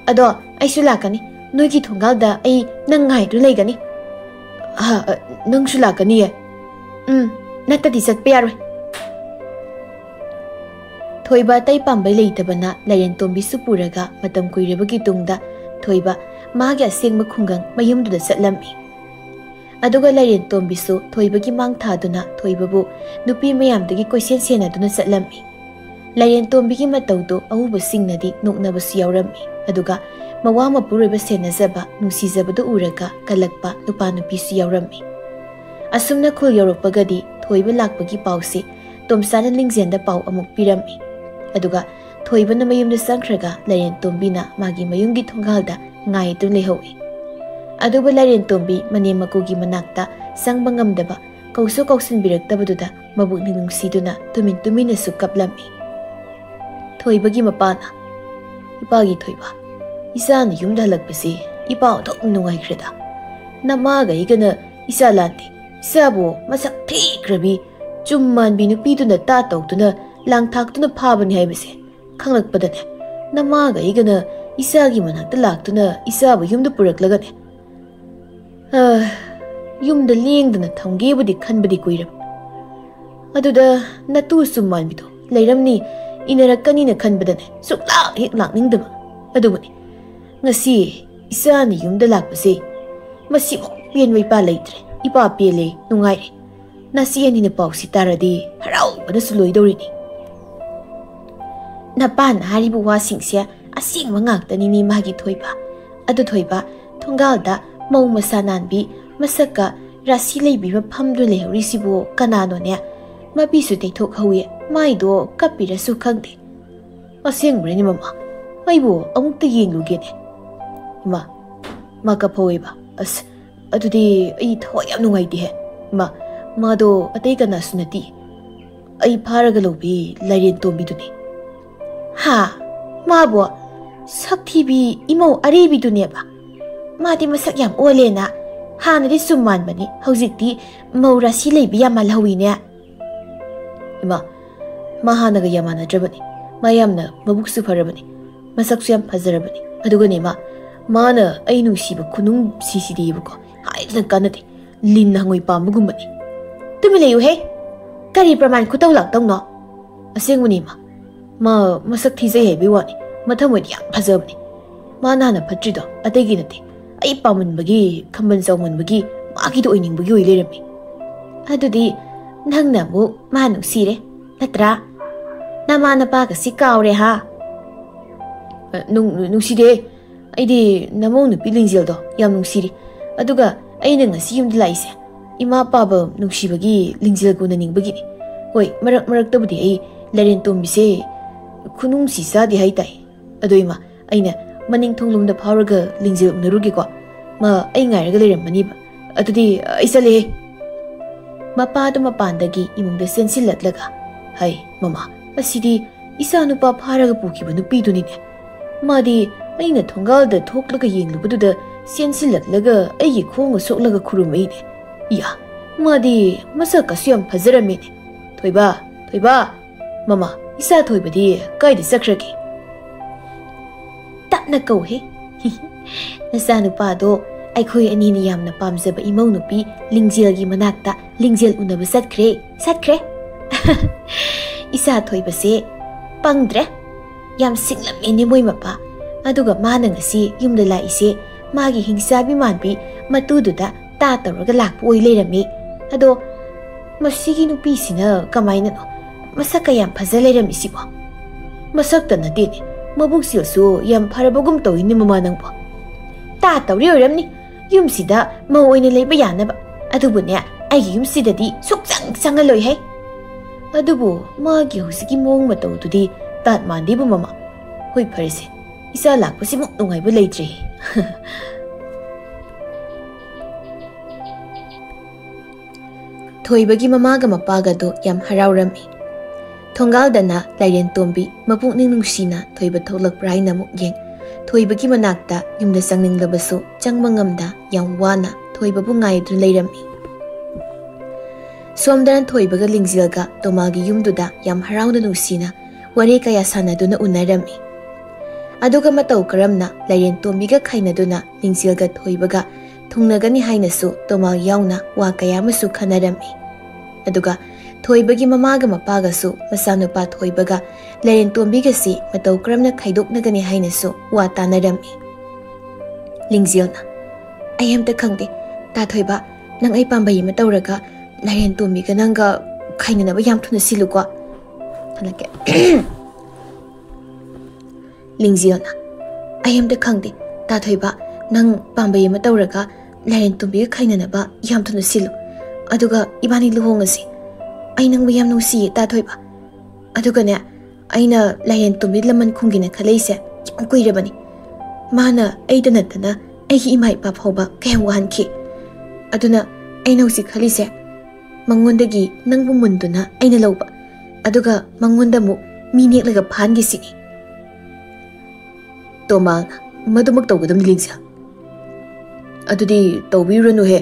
[SPEAKER 1] 아도 아이수 라가니 너기 통갈다 아이 낭가이도 레가니. 아 낭수 라가니. 나타디 ꯆꯠꯄ ꯌꯥꯔꯣꯏ. ꯊꯣꯏꯕ ꯑꯇꯩ ꯄꯥꯝꯕꯩ ꯂꯩꯇꯕꯅ ꯂꯥꯏꯔꯦꯟ ꯇꯣꯝꯕꯤꯁꯨ ꯄꯨꯔꯒ ꯃꯇꯝ ꯀꯨꯏꯔꯕꯒꯤ ꯇꯨꯡꯗ ꯊꯣꯏꯕ ꯃꯥꯒꯤ ꯑꯁꯦꯡꯕ ꯈꯨꯡꯒꯪ ꯃꯌꯨꯝꯗꯨꯗ ꯆꯠꯂꯝꯃꯤ. ꯑꯗꯨꯒ ꯂꯥꯏꯔꯦꯟ ꯇꯣꯝꯕꯤꯁꯨ ꯊꯣꯏꯕꯒꯤ ꯃꯥꯡ ꯊꯥꯗꯨꯅ ꯊꯣꯏꯕꯕꯨ ꯅꯨꯄꯤ ꯃꯌꯥꯝꯗꯒꯤ ꯀꯣꯏꯁꯦꯟ ꯁꯦꯟꯅꯗꯨꯅ ꯆꯠꯂꯝꯃꯤ. ꯂꯥꯏꯔꯦꯟ ꯇꯣꯝꯕꯤꯒꯤ ꯃꯇꯧꯗꯣ ꯑꯎꯕꯁꯤꯡꯅꯗꯤ ꯅꯣꯛꯅꯕꯁꯨ ꯌꯥꯎꯔꯝꯃꯤ ꯑꯗꯨꯒ ꯃꯋꯥ ꯃꯄꯨꯔꯣꯏꯕ ꯁꯦꯟꯅꯖꯕ ꯅꯨꯡꯁꯤꯖꯕꯗꯨ ꯎꯔꯒ ꯀꯜꯂꯛꯄ ꯅꯨꯄꯥ ꯅꯨꯄꯤꯁꯨ ꯌꯥꯎꯔꯝꯃꯤ ꯑꯁꯨꯝꯅ ꯈꯨꯜ ꯌꯧꯔꯛꯄꯒꯗꯤ ꯊꯣꯏꯕ ꯂꯥꯛꯄꯒꯤ ꯄꯥꯎꯁꯤ ꯇꯣꯝꯆꯥꯅ ꯂꯤꯡꯖꯦꯜꯗ ꯄꯥꯎ ꯑꯃꯨꯛ ꯄꯤꯔꯝꯃꯤ ꯑꯗꯨꯒ ꯊꯣꯏꯕꯅ ꯃꯌꯨꯝꯗ ꯆꯪꯈ꯭ꯔꯒ ꯂꯥꯏꯔꯦꯟ ꯇꯣꯝꯕꯤꯅ ꯃꯥꯒꯤ ꯃꯌꯨꯝꯒꯤ ꯊꯣꯡꯒꯥꯜꯗ ꯉꯥꯏꯗꯨꯅ ꯂꯩꯍꯧꯏ ꯑꯗꯨꯕꯨ ꯂꯥꯏꯔꯦꯟ ꯇꯣꯝꯕꯤ ꯃꯅꯦꯝ ꯃꯀꯨꯒꯤ ꯃꯅꯥꯛꯇ ꯆꯪꯕ ꯉꯝꯗꯕ ꯀꯧꯁꯨ ꯀꯧꯁꯤꯟꯕꯤꯔꯛꯇꯕꯗꯨꯗ ꯃꯕꯨꯛꯅꯤꯡ ꯅꯨꯡꯁꯤꯗꯨꯅ ꯇꯨꯃꯤꯟꯅꯁꯨ ꯀꯞꯂꯝꯃꯤ ꯊꯣꯏꯕꯒꯤ ꯃꯄꯥꯅ ꯏꯄꯥꯒꯤ ꯊꯣꯏꯕ ꯏꯆꯥꯅ ꯌꯨꯝꯗ ꯍꯜꯂꯛꯄꯁꯤ ꯏꯄꯥ ꯑꯗꯨꯝ ꯅꯨꯡꯉꯥꯏꯈ꯭ꯔꯦꯗ ꯅꯃꯥꯒ ꯑꯩꯒꯅ ꯏꯆꯥ ꯂꯥꯟꯗꯦ ꯏꯆꯥꯕꯨ ꯃꯁꯛ ꯊꯤꯈ꯭ꯔꯕꯤ ꯆꯨꯝ ꯃꯥꯟꯕꯤ ꯅꯨꯄꯤꯗꯨꯅ ꯇꯥ ꯇꯧꯗꯨꯅ ꯂꯥꯡꯊꯥꯛꯇꯨꯅ ꯐꯥꯕꯅꯤ ꯍꯥꯏꯕꯁꯦ ꯈꯪꯂꯛꯄꯗꯅꯦ ꯅꯃꯥꯒ ꯑꯩꯒꯅ ꯏꯆꯥꯒꯤ ꯃꯅꯥꯛꯇ ꯂꯥꯛꯇꯨꯅ ꯏꯆꯥꯕꯨ ꯌꯨꯝꯗ ꯄꯨꯔꯛꯂꯒꯅꯦ ꯌꯨꯝꯗ ꯂꯦꯡꯗꯅ ꯊꯝꯒꯦꯕꯨꯗꯤ ꯈꯟꯕꯗꯤ ꯀꯨꯏꯔꯝ ꯑꯗꯨꯗ ꯅꯇꯨ ꯆꯨꯝ ꯃꯥꯟꯕꯤꯗꯣ ꯂꯩꯔꯝꯅꯤ ꯏꯅꯔꯛꯀꯅꯤꯅ ꯈꯟꯕꯗꯅꯦ ꯁꯨꯛꯂꯥꯛ ꯍꯦꯛ ꯂꯥꯛꯅꯤꯡꯗꯕ ꯑꯗꯨꯕꯨꯅꯤ ꯉꯁꯤ ꯏꯆꯥꯅ ꯌꯨꯝꯗ ꯂꯥꯛꯄꯁꯦ ꯃꯁꯤꯃꯨꯛ ꯄꯦꯟꯕ ꯏꯄꯥ ꯂꯩꯇ꯭ꯔꯦ ꯏꯄꯥ ꯄꯦꯜꯂꯦ ꯅꯨꯡꯉꯥꯏꯔꯦ ꯅꯆꯦ ꯑꯅꯤꯅ ꯄꯥꯎꯁꯤ ꯇꯥꯔꯗꯤ ꯍꯔꯥꯎꯕꯅꯁꯨ ꯂꯣꯏꯗꯧꯔꯤꯅꯤ ꯅꯄꯥꯅ ꯍꯥꯏꯔꯤꯕ ꯋꯥꯁꯤꯡꯁꯦ ꯑꯁꯦꯡꯕ ꯉꯥꯛꯇꯅꯤꯅꯤ ꯃꯥꯒꯤ ꯊꯣꯏꯕ ꯑꯗꯨ ꯊꯣꯏꯕ ꯊꯣꯡꯒꯥꯜꯗ ꯃꯧ ꯃꯁꯥ ꯅꯥꯟꯕꯤ ꯃꯁꯛꯀ ꯔꯥꯁꯤ ꯂꯩꯕꯤ ꯃꯐꯝꯗꯨ ꯂꯩꯍꯧꯔꯤꯁꯤꯕꯨ ꯀꯅꯥꯅꯣꯅꯦ ꯃꯄꯤꯁꯨ ꯇꯩꯊꯣꯛꯍꯧꯏ ꯃꯥꯏꯗꯣ ꯀꯞꯄꯤꯔꯁꯨ ꯈꯪꯗꯦ ꯑꯁꯦꯡꯕ꯭ꯔꯅꯤ ꯃꯃꯥ ꯑꯩꯕꯨ ꯑꯃꯨꯛꯇ ꯌꯦꯡꯂꯨꯒꯦꯅꯦ ꯏꯃꯥ ꯃꯥ ꯀꯞꯍꯧꯋꯦꯕ ꯑꯁ ꯑꯗꯨꯗꯤ ꯑꯩ ꯊꯋꯥꯏ ꯌꯥꯝ ꯅꯨꯡꯉꯥꯏꯇꯦꯍꯦ ꯏꯃꯥ ꯃꯥꯗꯣ ꯑꯇꯩ ꯀꯅꯥꯁꯨ ꯅꯠꯇꯦ ꯑꯩ ꯐꯥꯔꯒ ꯂꯧꯕꯤ ꯂꯥꯏꯔꯦꯟ ꯇꯣꯝꯕꯤꯗꯨꯅꯤ ꯍꯥ ꯃꯥꯕꯨ ꯁꯛꯊꯤꯕꯤ ꯏꯃꯧ ꯑꯔꯤꯕꯤꯗꯨꯅꯦꯕ ꯃꯥꯗꯤ ꯃꯁꯛ ꯌꯥꯝ ꯑꯣꯜꯂꯦꯅ ꯍꯥꯟꯅꯗꯤ ꯆꯨꯝ ꯃꯥꯟꯕꯅꯤ ꯍꯧꯖꯤꯛꯇꯤ ꯃꯧ ꯔꯥꯁꯤ ꯂꯩꯕꯤ ꯌꯥꯝ ꯃꯥꯜꯍꯧꯏꯅꯦ ꯏꯃꯥ ꯃꯥ ꯍꯥꯟꯅꯒ ꯌꯥꯝ ꯃꯥꯟꯅꯗ꯭ꯔꯕꯅꯤ ꯃꯥ ꯌꯥꯝꯅ ꯃꯕꯨꯛꯁꯨ ꯐꯔꯕꯅꯤ ꯃꯁꯛꯁꯨ ꯌꯥꯝ ꯐꯖꯔꯕꯅꯤ ꯑꯗꯨꯒꯅꯦ ꯃꯥꯅ ꯑꯩ ꯅꯨꯡꯁꯤꯕ ꯈꯨꯅꯨꯡꯁꯤꯁꯤꯗꯤꯕꯀꯣ ꯍꯥꯏꯗꯅ ꯀꯥꯟꯅꯗꯦ ꯂꯤꯟ ꯍꯪꯉꯣꯏ ꯄꯥꯝꯕꯒꯨꯝꯕꯅꯤ ꯇꯨꯃꯤꯟ ꯂꯩꯌꯨꯍꯦ ꯀꯔꯤ ꯄ꯭ꯔꯃꯥꯟ ꯈꯨꯇꯧ ꯂꯥꯛꯇꯧꯅꯣ ꯑꯁꯦꯡꯕꯅꯤ ꯃꯥ ꯃꯁꯛ ꯊꯤꯖꯩ ꯍꯥꯏꯕꯩ ꯋꯥꯅꯤ ꯃꯊꯃꯣꯏꯗꯤ ꯌꯥꯝ ꯐꯖꯕꯅꯤ ꯃꯥꯅ ꯍꯥꯟꯅ ꯐꯠꯇ꯭ꯔꯤꯗꯣ ꯑꯇꯩꯒꯤ ꯅꯠꯇꯦ ꯑꯩ ꯄꯥꯝꯃꯟꯕꯒꯤ ꯈꯝꯕꯟ ꯆꯥꯎꯃꯟꯕꯒꯤ ꯃꯥꯒꯤꯗ ꯑꯣꯏꯅꯤꯡꯕꯒꯤ ꯑꯣꯏ ꯂꯩꯔꯝꯃꯤ ꯑꯗꯨꯗꯤ ꯅꯪꯅ ꯑꯃꯨꯛ ꯃꯥ ꯅꯨꯡꯁꯤꯔꯦ ꯅꯠꯇ꯭ꯔꯥ ꯅꯃꯥ ꯅꯄꯥꯒꯁꯤ ꯀꯥꯎꯔꯦ ꯍꯥ ꯅꯨꯡꯁꯤꯗꯦ ꯑꯩꯗꯤ ꯅꯃꯧ ꯅꯨꯄꯤ ꯂꯤꯡꯖꯦꯜꯗꯣ ꯌꯥꯝ ꯅꯨꯡꯁꯤꯔꯤ ꯑꯗꯨꯒ ꯑꯩꯅ ꯉꯁꯤ ꯌꯨꯝꯗ ꯂꯥꯛꯏꯁꯦ ꯏꯃꯥ ꯄꯥꯕ ꯅꯨꯡꯁꯤꯕꯒꯤ ꯂꯤꯡꯖꯦꯜ ꯎꯅꯅꯤꯡꯕꯒꯤꯅꯤ ꯍꯣꯏ ꯃꯔꯛꯇꯕꯨꯗꯤ ꯑꯩ ꯂꯥꯏꯔꯦꯟ ꯇꯣꯝꯕꯤꯁꯦ ꯈꯨꯅꯨꯡꯁꯤ ꯆꯥꯗꯦ ꯍꯥꯏꯇꯥꯏ ꯑꯗꯣ ꯏꯃꯥ ꯑꯩꯅ ꯃꯅꯤꯡ ꯊꯣꯡꯂꯣꯝꯗ ꯐꯥꯎꯔꯒ ꯂꯤꯡꯖꯦꯜ ꯎꯅꯔꯨꯒꯦꯀꯣ ꯃꯥ ꯑꯩ ꯉꯥꯏꯔꯒ ꯂꯩꯔꯝꯃꯅꯤꯕ ꯑꯗꯨꯗꯤ ꯑꯩ ꯆꯠꯂꯦꯍꯦ ꯃꯄꯥꯗꯨ ꯃꯄꯥꯟꯗꯒꯤ ꯏꯃꯨꯡꯗ ꯆꯦꯟꯁꯤꯜꯂꯛꯂꯒ ꯍꯩ ꯃꯃꯥ ꯑꯁꯤꯗꯤ ꯏꯆꯥ ꯅꯨꯄꯥ ꯐꯥꯔꯒ ꯄꯨꯈꯤꯕ ꯅꯨꯄꯤꯗꯨꯅꯤꯅꯦ ꯃꯥꯗꯤ ꯑꯩꯅ ꯊꯣꯡꯒꯥꯜꯗ ꯊꯣꯛꯂꯒ ꯌꯦꯡꯂꯨꯕꯗꯨꯗ ꯆꯦꯟꯁꯤꯜꯂꯛꯂꯒ ꯑꯩꯒꯤ ꯈꯣꯡꯒ ꯁꯣꯛꯂꯒ ꯈꯨꯔꯨꯝꯃꯛꯏꯅꯦ ꯏꯌꯥ ꯃꯥꯗꯤ ꯃꯁꯛꯀꯁꯨ ꯌꯥꯝ ꯐꯖꯔꯝꯃꯤꯅꯦ ꯊꯣꯏꯕ ꯃꯃꯥ ꯏꯆꯥ ꯊꯣꯏꯕꯗꯤ ꯀꯥꯏꯗ ꯆꯠꯈ꯭ꯔꯒꯦ ꯇꯞꯅ ꯀꯧꯍꯦ ꯅꯆꯥꯅꯨꯄꯥꯗꯣ ꯑꯩꯈꯣꯏ ꯑꯅꯤꯅ ꯌꯥꯝꯅ ꯄꯥꯝꯖꯕ ꯏꯃꯧ ꯅꯨꯄꯤ ꯂꯤꯡꯖꯦꯜꯒꯤ ꯃꯅꯥꯛꯇ ꯂꯤꯡꯖꯦꯜ ꯎꯅꯕ ꯆꯠꯈ꯭ꯔꯦ ꯏꯆꯥ ꯊꯣꯏꯕꯁꯦ ꯄꯪꯗ꯭ꯔꯦ ꯌꯥꯝ ꯁꯤꯡꯂꯝꯃꯦꯅꯦ ꯃꯣꯏ ꯃꯄꯥ ꯑꯗꯨꯒ ꯃꯥꯅ ꯉꯁꯤ ꯌꯨꯝꯗ ꯂꯥꯛꯏꯁꯦ ꯃꯥꯒꯤ ꯍꯤꯡꯆꯥꯕꯤ ꯃꯥꯟꯕꯤ ꯃꯇꯨꯗꯨꯗ ꯇꯥ ꯇꯧꯔꯒ ꯂꯥꯛꯄ ꯑꯣꯏ ꯂꯩꯔꯝꯃꯤ ꯑꯗꯣ ꯃꯁꯤꯒꯤ ꯅꯨꯄꯤꯁꯤꯅ ꯀꯃꯥꯏꯅꯅꯣ ꯃꯁꯛꯀ ꯌꯥꯝ ꯐꯖ ꯂꯩꯔꯝꯃꯤꯁꯤꯕꯣ ꯃꯁꯛꯇ ꯅꯠꯇꯦꯅꯦ ꯃꯕꯨꯛꯁꯤꯁꯨ ꯌꯥꯝ ꯐꯔꯕꯒꯨꯝ ꯇꯧꯏꯅꯦ ꯃꯃꯥ ꯅꯪꯕꯣ ꯇꯥ ꯇꯧꯔꯤ ꯑꯣꯏꯔꯝꯅꯤ ꯌꯨꯝꯁꯤꯗ ꯃꯧ ꯑꯣꯏꯅ ꯂꯩꯕ ꯌꯥꯅꯕ ꯑꯗꯨꯕꯨꯅꯦ ꯑꯩꯒꯤ ꯌꯨꯝꯁꯤꯗꯗꯤ ꯁꯨꯛꯆꯪ ꯆꯪꯍꯜꯂꯣꯏꯍꯦ ꯑꯗꯨꯕꯨ ꯃꯥꯒꯤ ꯍꯧꯖꯤꯛꯀꯤ ꯃꯑꯣꯡ ꯃꯇꯧꯗꯨꯗꯤ ꯇꯥꯠ ꯃꯥꯟꯗꯦꯕ ꯃꯃꯥ ꯍꯣꯏ ꯐꯔꯦꯁꯦ ꯏꯆꯥ ꯂꯥꯛꯄꯁꯤꯃꯨꯛ ꯅꯨꯡꯉꯥꯏꯕ ꯂꯩꯇ꯭ꯔꯦ ꯊꯣꯏꯕꯒꯤ ꯃꯃꯥꯒ ꯃꯄꯥꯒꯗꯣ ꯌꯥꯝ ꯍꯔꯥꯎꯔꯝꯃꯤ ꯊꯣꯡꯒꯥꯜꯗꯅ ꯂꯥꯏꯔꯦꯟ ꯇꯣꯝꯕꯤ ꯃꯄꯨꯛꯅꯤꯡ ꯅꯨꯡꯁꯤꯅ ꯊꯣꯏꯕ ꯊꯣꯛꯂꯛꯄ꯭ꯔꯥ ꯍꯥꯏꯅ ꯑꯃꯨꯛ ꯌꯦꯡ ꯊꯣꯏꯕꯒꯤ ꯃꯅꯥꯛꯇ ꯌꯨꯝꯗ ꯆꯪꯅꯤꯡꯂꯕꯁꯨ ꯆꯪꯕ ꯉꯝꯗ ꯌꯥꯝ ꯋꯥꯅ ꯊꯣꯏꯕꯕꯨ ꯉꯥꯏꯗꯨꯅ ꯂꯩꯔꯝꯃꯤ ꯁꯣꯝꯗꯅ ꯊꯣꯏꯕꯒ ꯂꯤꯡꯖꯦꯜꯒ ꯇꯣꯃꯥꯒꯤ ꯌꯨꯝꯗꯨꯗ ꯌꯥꯝ ꯍꯔꯥꯎꯅ ꯅꯨꯡꯁꯤꯅ ꯋꯥꯔꯤ ꯀꯌꯥ ꯁꯥꯟꯅꯗꯨꯅ ꯎꯅꯔꯝꯃꯤ ꯑꯗꯨꯒ ꯃꯇꯧ ꯀꯔꯝꯅ ꯂꯥꯏꯔꯦꯟ ꯇꯣꯝꯕꯤꯒ ꯈꯥꯏꯅꯗꯨꯅ ꯂꯤꯡꯖꯦꯜꯒ ꯊꯣꯏꯕꯒ ꯊꯨꯡꯅꯒꯅꯤ ꯍꯥꯏꯅꯁꯨ ꯇꯣꯃꯥ ꯌꯥꯎꯅ ꯋꯥ ꯀꯌꯥ ꯑꯃꯁꯨ ꯈꯟꯅꯔꯝꯃꯤ ꯑꯗꯨꯒ ꯊꯣꯏꯕꯒꯤ ꯃꯃꯥꯒ ꯃꯄꯥꯒꯁꯨ ꯃꯆꯥꯅꯨꯄꯥ ꯊꯣꯏꯕꯒ ꯂꯥꯏꯔꯦꯟ ꯇꯣꯝꯕꯤꯒꯁꯤ ꯃꯇꯧ ꯀꯔꯝꯅ ꯈꯥꯏꯗꯣꯛꯅꯒꯅꯤ ꯍꯥꯏꯅꯁꯨ ꯋꯥ ꯇꯥꯟꯅꯔꯝꯃꯤ ꯂꯤꯡꯖꯦꯜꯅ ꯑꯩ ꯑꯝꯇ ꯈꯪꯗꯦ ꯇꯥ ꯊꯣꯏꯕ ꯅꯪ ꯑꯩ ꯄꯥꯝꯕꯩ ꯑꯃ ꯇꯧꯔꯒ ꯂꯥꯏꯔꯦꯟ ꯇꯣꯝꯕꯤꯒ ꯅꯪꯒ ꯈꯥꯏꯅꯅꯕ ꯌꯥꯝ ꯊꯨꯅ ꯁꯤꯜꯂꯨꯀꯣ ꯍꯜꯂꯛꯀꯦ ꯂꯤꯡꯖꯦꯜꯅ ꯑꯩꯝꯇ ꯈꯪꯗꯦ ꯇꯥꯊꯣꯏꯕ ꯅꯪ ꯄꯥꯝꯕꯩ ꯑꯃ ꯇꯧꯔꯒ ꯂꯥꯏꯔꯦꯟ ꯇꯣꯝꯕꯤꯒ ꯈꯥꯏꯅꯅꯕ ꯌꯥꯝ ꯊꯨꯅ ꯁꯤꯜꯂꯨ ꯑꯗꯨꯒ ꯏꯕꯥꯅꯤ ꯂꯨꯍꯣꯡꯉꯁꯤ ꯑꯩ ꯅꯪꯕꯨ ꯌꯥꯝ ꯅꯨꯡꯁꯤꯌꯦ ꯇꯥꯊꯣꯏꯕ ꯑꯗꯨꯒꯅꯦ ꯑꯩꯅ ꯂꯥꯏꯔꯦꯟ ꯇꯣꯝꯕꯤ ꯂꯃꯟ ꯈꯨꯝꯒꯦꯅ ꯈꯜꯂꯛꯏꯁꯦ ꯌꯥꯝ ꯀꯨꯏꯔꯕꯅꯤ ꯃꯥꯅ ꯑꯩꯗ ꯅꯠꯇꯅ ꯑꯩꯒꯤ ꯏꯃꯥ ꯏꯄꯥ ꯐꯥꯎꯕ ꯀꯌꯥꯝ ꯋꯥꯍꯟꯈꯤ ꯑꯗꯨꯅ ꯑꯩꯅ ꯍꯧꯖꯤꯛ ꯈꯜꯂꯤꯁꯦ ꯃꯉꯣꯟꯗꯒꯤ ꯅꯪꯕꯨ ꯃꯨꯟꯗꯨꯅ ꯑꯩꯅ ꯂꯧꯕ ꯑꯗꯨꯒ ꯃꯉꯣꯟꯗ ꯑꯃꯨꯛ ꯃꯤ ꯅꯦꯛꯂꯒ ꯐꯥꯍꯟꯒꯦ ꯁꯤꯅꯤ ꯇꯣꯃꯥꯜꯅ ꯃꯗꯨꯃꯛ ꯇꯧꯒꯗꯕꯅꯤ ꯂꯤꯡꯖꯦꯜ ꯑꯗꯨꯗꯤ ꯇꯧꯕꯤꯔꯨꯔꯅꯨꯍꯦ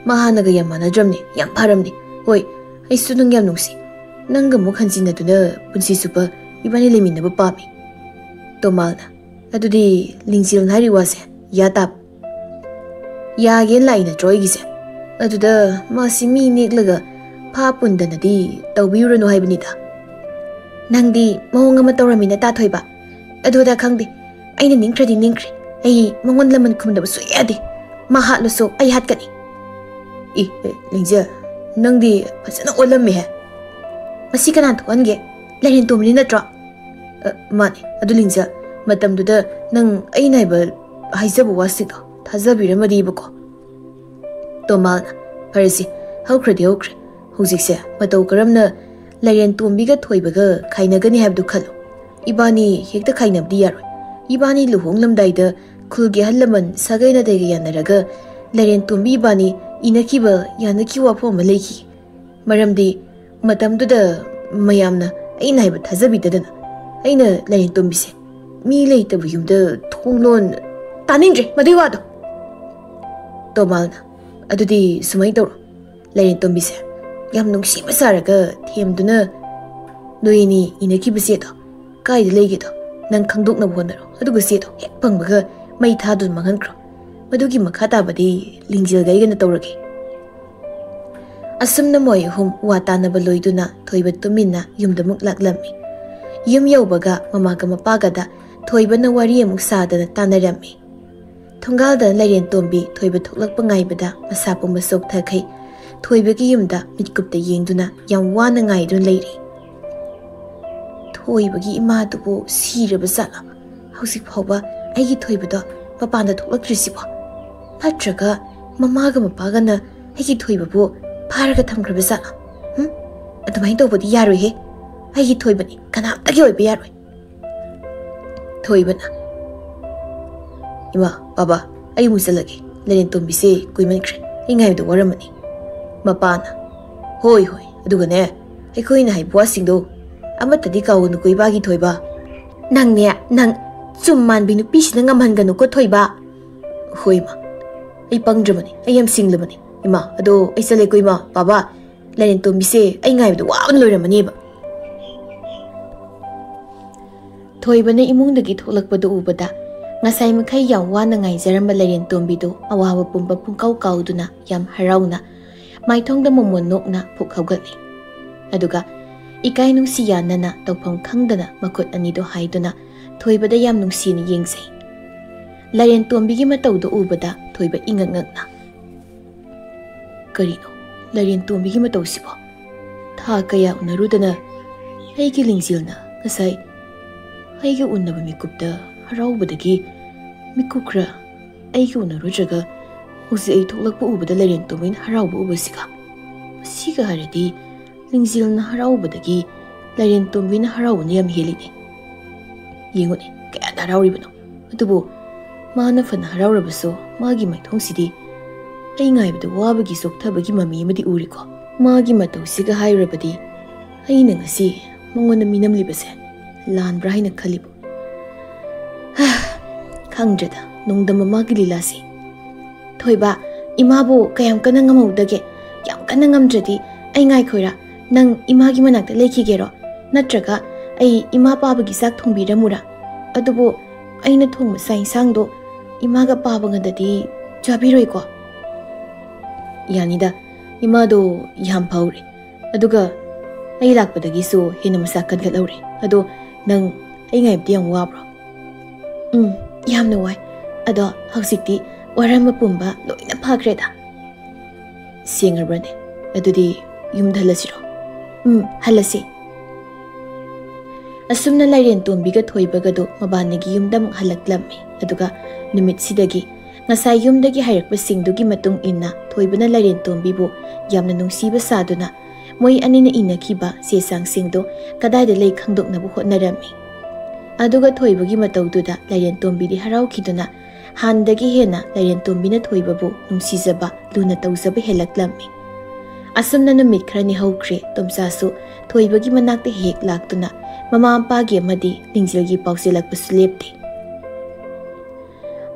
[SPEAKER 1] ꯃꯥ ꯍꯥꯟꯅꯒ ꯌꯥꯝ ꯃꯥꯟꯅꯗ꯭ꯔꯕꯅꯤ ꯌꯥꯝ ꯐꯔꯝꯅꯤ ꯍꯣꯏ ꯑꯩꯁꯨ ꯅꯪ ꯌꯥꯝ ꯅꯨꯡꯁꯤ ꯅꯪꯒ ꯑꯃꯨꯛ ꯍꯟꯖꯤꯟꯅꯗꯨꯅ ꯄꯨꯟꯁꯤ ꯆꯨꯞꯄ ꯏꯕꯥꯅꯤ ꯂꯩꯃꯤꯟꯅꯕ ꯄꯥꯝꯃꯤ ꯇꯣꯃꯥꯜꯅ ꯑꯗꯨꯗꯤ ꯂꯤꯡꯖꯦꯜꯅ ꯍꯥꯏꯔꯤ ꯋꯥꯁꯦ ꯌꯥ ꯇꯥꯕ ꯌꯥꯒꯦꯅ ꯂꯥꯛꯏ ꯅꯠꯇ꯭ꯔꯣ ꯑꯩꯒꯤꯁꯦ ꯑꯗꯨꯗ ꯃꯥꯁꯤ ꯃꯤ ꯅꯦꯛꯂꯒ ꯐꯥ ꯄꯨꯟꯗꯅꯗꯤ ꯇꯧꯕꯤꯔꯨꯔꯅꯨ ꯍꯥꯏꯕꯅꯤꯗ ꯅꯪꯗꯤ ꯃꯑꯣꯡ ꯑꯃ ꯇꯧꯔꯝꯃꯤꯅ ꯇꯥꯊꯣꯏꯕ ꯑꯗꯨꯗ ꯈꯪꯗꯦ ꯑꯩꯅ ꯅꯤꯡꯈ꯭ꯔꯗꯤ ꯅꯤꯡꯈ꯭ꯔꯦ ꯑꯩ ꯃꯉꯣꯟ ꯂꯃꯟ ꯈꯨꯝꯗꯕ ꯁꯨꯡꯌꯥ ꯌꯥꯗꯦ ꯃꯥ ꯍꯥꯠꯂꯁꯨ ꯑꯩ ꯍꯥꯠꯀꯅꯤ ꯂꯤꯡꯖꯦꯜ ꯅꯪꯗꯤ ꯐꯖꯅ ꯑꯣꯜꯂꯝꯃꯦꯍꯦ ꯃꯁꯤ ꯀꯅꯥ ꯊꯣꯛꯍꯟꯒꯦ ꯂꯥꯏꯔꯦꯟ ꯇꯣꯝꯕꯤꯅꯤ ꯅꯠꯇ꯭ꯔꯣ ꯃꯥꯅꯦ ꯑꯗꯨ ꯂꯤꯡꯖꯦꯜ ꯃꯇꯝꯗꯨꯗ ꯅꯪ ꯑꯩꯅ ꯍꯥꯏꯕ ꯍꯥꯏꯖꯕ ꯋꯥꯁꯤꯡꯗꯣ ꯊꯥꯖꯕꯤꯔꯝꯃꯗꯤꯕꯀꯣ ꯇꯣꯃꯥꯜꯅ ꯐꯔꯁꯤ ꯍꯧꯈ꯭ꯔꯗꯤ ꯍꯧꯈ꯭ꯔꯦ ꯍꯧꯖꯤꯛꯁꯦ ꯃꯇꯧ ꯀꯔꯝꯅ ꯂꯥꯏꯔꯦꯟ ꯇꯣꯝꯕꯤꯒ ꯊꯣꯏꯕꯒ ꯈꯥꯏꯅꯒꯅꯤ ꯍꯥꯏꯕꯗꯨ ꯈꯜꯂꯨ ꯏꯕꯥꯅꯤ ꯍꯦꯛꯇ ꯈꯥꯏꯅꯕꯗꯤ ꯌꯥꯔꯣꯏ ꯏꯕꯥꯅꯤ ꯂꯨꯍꯣꯡꯂꯝꯗꯥꯏꯗ ꯈꯨꯜꯒꯤ ꯑꯍꯜ ꯂꯃꯟ ꯁꯥꯒꯩ ꯅꯥꯇꯩꯒ ꯌꯥꯅꯔꯒ ꯂꯥꯏꯔꯦꯟ ꯇꯣꯝꯕꯤ ꯏꯕꯥꯅꯤ ꯏꯅꯈꯤꯕ ꯌꯥꯅꯈꯤꯕ ꯋꯥꯐꯝ ꯑꯃ ꯂꯩꯈꯤ ꯃꯔꯝꯗꯤ ꯃꯇꯝꯗꯨꯗ ꯃꯌꯥꯝꯅ ꯑꯩꯅ ꯍꯥꯏꯕ ꯊꯥꯖꯕꯤꯗꯗꯅ ꯑꯩꯅ ꯂꯥꯏꯔꯦꯟ ꯇꯣꯝꯕꯤꯁꯦ ꯃꯤ ꯂꯩꯇꯕ ꯌꯨꯝꯗ ꯊꯣꯡꯂꯣꯟ ꯇꯥꯅꯤꯡꯗ꯭ꯔꯦ ꯃꯗꯨꯏ ꯋꯥꯗꯣ ꯇꯣꯃꯥꯜꯅ ꯑꯗꯨꯗꯤ ꯁꯨꯃꯥꯏꯅ ꯇꯧꯔꯣ ꯂꯥꯏꯔꯦꯟ ꯇꯣꯝꯕꯤꯁꯦ ꯌꯥꯝ ꯅꯨꯡꯁꯤꯕ ꯁꯥꯔꯒ ꯊꯦꯝꯗꯨꯅ ꯅꯣꯏꯅꯤ ꯏꯅꯈꯤꯕ ꯆꯦꯗꯣ ꯀꯥꯏꯗ ꯂꯩꯒꯦꯗꯣ ꯅꯪ ꯈꯪꯗꯣꯛꯅꯕ ꯍꯣꯠꯅꯔꯣ ꯑꯗꯨꯒ ꯆꯦꯗꯣ ꯍꯦꯛ ꯐꯪꯕꯒ ꯃꯩ ꯊꯥꯗꯨꯅ ꯃꯥꯡꯍꯟꯈ꯭ꯔꯣ ꯃꯗꯨꯒꯤ ꯃꯈꯥ ꯇꯥꯕꯗꯤ ꯂꯤꯡꯖꯦꯜꯒ ꯑꯩꯒꯅ ꯇꯧꯔꯒꯦ ꯑꯁꯨꯝꯅ ꯃꯣꯏ ꯑꯍꯨꯝ ꯋꯥ ꯇꯥꯅꯕ ꯂꯣꯏꯗꯨꯅ ꯊꯣꯏꯕ ꯇꯨꯃꯤꯟꯅ ꯌꯨꯝꯗꯃꯨꯛ ꯂꯥꯛꯂꯝꯃꯤ ꯌꯨꯝ ꯌꯧꯕꯒ ꯃꯃꯥꯒ ꯃꯄꯥꯒꯗ ꯊꯣꯏꯕꯅ ꯋꯥꯔꯤ ꯑꯃꯨꯛ ꯁꯥꯗꯅ ꯇꯥꯟꯅꯔꯝꯃꯤ ꯊꯣꯡꯒꯥꯜꯗ ꯂꯥꯏꯔꯦꯟ ꯇꯣꯝꯕꯤ ꯊꯣꯏꯕ ꯊꯣꯛꯂꯛꯄ ꯉꯥꯏꯕꯗ ꯃꯁꯥ ꯄꯨꯝꯕ ꯆꯣꯛꯊꯈꯩ ꯊꯣꯏꯕꯒꯤ ꯌꯨꯝꯗ ꯃꯤꯠꯀꯨꯞꯇ ꯌꯦꯡꯗꯨꯅ ꯌꯥꯝ ꯋꯥꯅ ꯉꯥꯏꯗꯨꯅ ꯂꯩꯔꯤ ꯊꯣꯏꯕꯒꯤ ꯏꯃꯥꯗꯨꯕꯨ ꯁꯤꯔꯕ ꯖꯥꯠꯂ ꯍꯧꯖꯤꯛ ꯐꯥꯎꯕ ꯑꯩꯒꯤ ꯊꯣꯏꯕꯗꯣ ꯃꯄꯥꯟꯗ ꯊꯣꯛꯂꯛꯇ꯭ꯔꯤꯁꯤꯕꯣ ꯅꯠꯇ꯭ꯔꯒ ꯃꯃꯥꯒ ꯃꯄꯥꯒꯅ ꯑꯩꯒꯤ ꯊꯣꯏꯕꯕꯨ ꯐꯥꯔꯒ ꯊꯝꯈ꯭ꯔꯕ ꯖꯥꯠꯂ ꯑꯗꯨꯃꯥꯏꯅ ꯇꯧꯕꯗꯤ ꯌꯥꯔꯣꯏꯍꯦ ꯑꯩꯒꯤ ꯊꯣꯏꯕꯅꯤ ꯀꯅꯥꯝꯇꯒꯤ ꯑꯣꯏꯕ ꯌꯥꯔꯣꯏ ꯊꯣꯏꯕꯅ ꯏꯃꯥ ꯕꯥꯕꯥ ꯑꯩ ꯑꯃꯨꯛ ꯆꯠꯂꯒꯦ ꯂꯥꯏꯔꯦꯟ ꯇꯣꯝꯕꯤꯁꯦ ꯀꯨꯏꯃꯟꯈ꯭ꯔꯦ ꯑꯩ ꯉꯥꯏꯕꯗ ꯋꯥꯔꯝꯃꯅꯤ ꯃꯄꯥꯅ ꯍꯣꯏ ꯍꯣꯏ ꯑꯗꯨꯒꯅꯦ ꯑꯩꯈꯣꯏꯅ ꯍꯥꯏꯕ ꯋꯥꯁꯤꯡꯗꯣ ꯑꯃꯠꯇꯗꯤ ꯀꯥꯎꯒꯅꯨꯀꯣ ꯏꯕꯥꯒꯤ ꯊꯣꯏꯕ ꯅꯪꯅꯦ ꯅꯪ ꯆꯨꯝ ꯃꯥꯟꯕꯤ ꯅꯨꯄꯤꯁꯤꯅ ꯉꯝꯍꯟꯒꯅꯨꯀꯣ ꯊꯣꯏꯕ ꯍꯣꯏ ꯏꯃꯥ ꯑꯩ ꯄꯪꯗ꯭ꯔꯕꯅꯤ ꯑꯩ ꯌꯥꯝ ꯁꯤꯡꯂꯕꯅꯤ ꯏꯃꯥ ꯑꯗꯣ ꯑꯩ ꯆꯠꯂꯦꯀꯣ ꯏꯃꯥ ꯕꯥꯕꯥ ꯂꯥꯏꯔꯦꯟ ꯇꯣꯝꯕꯤꯁꯦ ꯑꯩ ꯉꯥꯏꯕꯗ ꯋꯥꯕꯅ ꯂꯣꯏꯔꯝꯃꯅꯦꯕ ꯊꯣꯏꯕꯅ ꯏꯃꯨꯡꯗꯒꯤ ꯊꯣꯛꯂꯛꯄꯗꯨ ꯎꯕꯗ ꯉꯁꯥꯏ ꯃꯈꯩ ꯌꯥꯝ ꯋꯥꯅ ꯉꯥꯏꯖꯔꯝꯕ ꯂꯥꯏꯔꯦꯟ ꯇꯣꯝꯕꯤꯗꯨ ꯑꯋꯥꯕ ꯄꯨꯝꯕ ꯄꯨꯡꯀꯥꯎ ꯀꯥꯎꯗꯨꯅ ꯌꯥꯝ ꯍꯔꯥꯎꯅ ꯃꯥꯏꯊꯣꯡꯗ ꯃꯣꯃꯣꯟ ꯅꯣꯛꯅ ꯐꯨꯛ ꯍꯧꯒꯠꯂꯤ ꯑꯗꯨꯒ ꯏꯀꯥꯏ ꯅꯨꯡꯁꯤ ꯌꯥꯅꯅ ꯇꯧꯐꯝ ꯈꯪꯗꯅ ꯃꯈꯨꯠ ꯑꯅꯤꯗꯨ ꯍꯥꯏꯗꯨꯅ ꯊꯣꯏꯕꯗ ꯌꯥꯝ ꯅꯨꯡꯁꯤꯅ ꯌꯦꯡꯖꯩ ꯂꯥꯏꯔꯦꯟ ꯇꯣꯝꯕꯤꯒꯤ ꯃꯇꯧꯗꯨ ꯎꯕꯗ ꯊꯣꯏꯕ ꯏꯉꯛ ꯉꯛꯅ ꯀꯔꯤꯅꯣ ꯂꯥꯏꯔꯦꯟ ꯇꯣꯝꯕꯤꯒꯤ ꯃꯇꯧꯁꯤꯕꯣ ꯊꯥ ꯀꯌꯥ ꯎꯅꯔꯨꯗꯅ ꯑꯩꯒꯤ ꯂꯤꯡꯖꯦꯜꯅ ꯉꯁꯥꯏ ꯑꯩꯒ ꯎꯟꯅꯕ ꯃꯤꯀꯨꯞꯇ ꯍꯔꯥꯎꯕꯗꯒꯤ ꯃꯤꯀꯨꯞ ꯈꯔ ꯑꯩꯒ ꯎꯅꯔꯨꯗ꯭ꯔꯒ ꯍꯧꯖꯤꯛ ꯑꯩ ꯊꯣꯛꯂꯛꯄ ꯎꯕꯗ ꯂꯥꯏꯔꯦꯟ ꯇꯣꯝꯕꯤꯅ ꯍꯔꯥꯎꯕ ꯎꯕꯁꯤꯒ ꯃꯁꯤꯒ ꯍꯥꯏꯔꯗꯤ ꯂꯤꯡꯖꯦꯜꯅ ꯍꯔꯥꯎꯕꯗꯒꯤ ꯂꯥꯏꯔꯦꯟ ꯇꯣꯝꯕꯤꯅ ꯍꯔꯥꯎꯕꯅ ꯌꯥꯝ ꯍꯦꯜꯂꯤꯅꯦ ꯌꯦꯡꯉꯨꯅꯦ ꯀꯌꯥꯗ ꯍꯔꯥꯎꯔꯤꯕꯅꯣ ꯑꯗꯨꯕꯨ ꯃꯥꯅ ꯐꯅ ꯍꯔꯥꯎꯔꯕꯁꯨ ꯃꯥꯒꯤ ꯃꯥꯏꯊꯣꯡꯁꯤꯗꯤ ꯑꯩ ꯉꯥꯏꯕꯗ ꯋꯥꯕꯒꯤ ꯆꯣꯛꯊꯕꯒꯤ ꯃꯃꯤ ꯑꯃꯗꯤ ꯎꯔꯤꯀꯣ ꯃꯥꯒꯤ ꯃꯇꯧꯁꯤꯒ ꯍꯥꯏꯔꯨꯔꯕꯗꯤ ꯑꯩꯅ ꯉꯁꯤ ꯃꯉꯣꯟꯗ ꯃꯤꯅꯝꯂꯤꯕꯁꯦ ꯂꯥꯟꯕ꯭ꯔꯥ ꯍꯥꯏꯅ ꯈꯜꯂꯤꯕ ꯈꯪꯗ꯭ꯔꯦꯗ ꯅꯨꯡꯗꯝ ꯃꯃꯥꯒꯤ ꯂꯤꯂꯥꯁꯤ ꯊꯣꯏꯕ ꯏꯃꯥꯕꯨ ꯀꯌꯥꯝ ꯀꯟꯅ ꯉꯝꯍꯧꯗꯒꯦ ꯌꯥꯝ ꯀꯟꯅ ꯉꯝꯗ꯭ꯔꯗꯤ ꯑꯩ ꯉꯥꯏꯈꯣꯏꯔꯥ ꯅꯪ ꯏꯃꯥꯒꯤ ꯃꯅꯥꯛꯇ ꯂꯩꯈꯤꯒꯦꯔꯣ ꯅꯠꯇ꯭ꯔꯒ ꯑꯩ ꯏꯃꯥ ꯄꯥꯕꯒꯤ ꯆꯥꯛ ꯊꯣꯡꯕꯤꯔꯝꯃꯨꯔꯥ ꯑꯗꯨꯕꯨ ꯑꯩꯅ ꯊꯣꯡꯕ ꯆꯥꯛ ꯏꯟꯁꯥꯡꯗꯣ ꯏꯃꯥꯒ ꯄꯥꯕꯒꯗꯗꯤ ꯆꯥꯕꯤꯔꯣꯏꯀꯣ ꯌꯥꯅꯤꯗ ꯏꯃꯥꯗꯣ ꯌꯥꯝ ꯐꯧꯔꯦ ꯑꯗꯨꯒ ꯑꯩ ꯂꯥꯛꯄꯗꯒꯤꯁꯨ ꯍꯦꯟꯅ ꯃꯁꯥ ꯀꯟꯈꯠꯍꯧꯔꯦ ꯑꯗꯣ ꯅꯪ ꯑꯩ ꯉꯥꯏꯕꯗꯤ ꯌꯥꯝ ꯋꯥꯕ꯭ꯔꯣ ꯌꯥꯝꯅ ꯋꯥꯏ ꯑꯗꯣ ꯍꯧꯖꯤꯛꯇꯤ ꯋꯥꯔꯝꯕ ꯄꯨꯝꯕ ꯂꯣꯏꯅ ꯐꯈ꯭ꯔꯦꯗ ꯁꯦꯡꯉꯕ꯭ꯔꯅꯦ ꯑꯗꯨꯗꯤ ꯌꯨꯝꯗ ꯍꯜꯂꯁꯤꯔꯣ ꯍꯜꯂꯁꯤ Asumna Lairen Tombiga Thoibagadu Mabanagi Yumdam Halaklami, Aduga Numit Sidagi, Ngasai Yumdagi Hairpa Singdugi Matung Inna, Thoibana Lairen Tombibu, Yamna Nungsiba Saduna, Moi Anina Inakiba, Sesang Singdo, Kadai the Lake Handuk Nabu Narami. Aduga Thoibagi Mataududa, Lairen Tombidi Harau Kiduna, Handagi Hena, Lairen Tombina Thoibabu, Nungsizaba, Luna Tausaba Helaklami. Asumna Numit Krani Hokre, Tomsasu, Thoibagi Manak the Hek Laktuna, Mama Pagi Madi, Lingzilgi Pausilak Puslipti.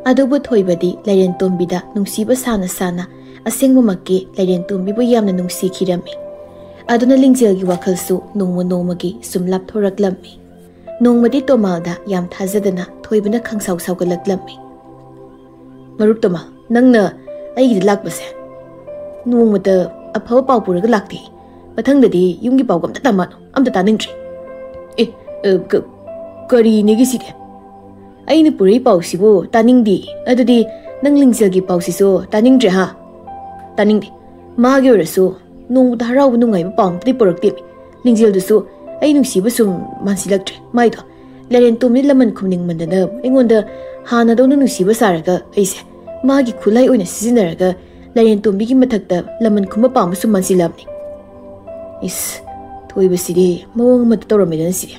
[SPEAKER 1] Adubu Thoibadi, Lairen Tombida, Nungsiba Sana Sana, a Singmaki, Lairen Tombibu Yamna Nungsi Kirami. Aduna Lingzilgi Wakalsu, Nungmo Nomagi, Sumlap Thoraklami. Nungmadi Tomalda, Yam Tazadana, Thoibana Kangsau Saugalaklami. Marup Tomal, Nangna, I Lakbase. Nungmata, a power powder Lakti, but Tangadi, Yungi Bogam the Taman, I'm the Tanning. Curry Negiside. I in a puri pausibo, tanning di, Adudi, Nangling Silgi pausiso, tanning jaha. Tanning di, Magura so, no Dara Nunga Pong, the productive. Lingzil the so, I know she was some mansilactre, Maito. Laren to Millaman coming Mandana, I wonder, Hana don't know she was Saraga, I say, Magi Kulai on a Sinaraga, Laren to Bigi Matakta, Laman Kumapam, some mansilabni. Is Toiba City, Mong Matoromidan City.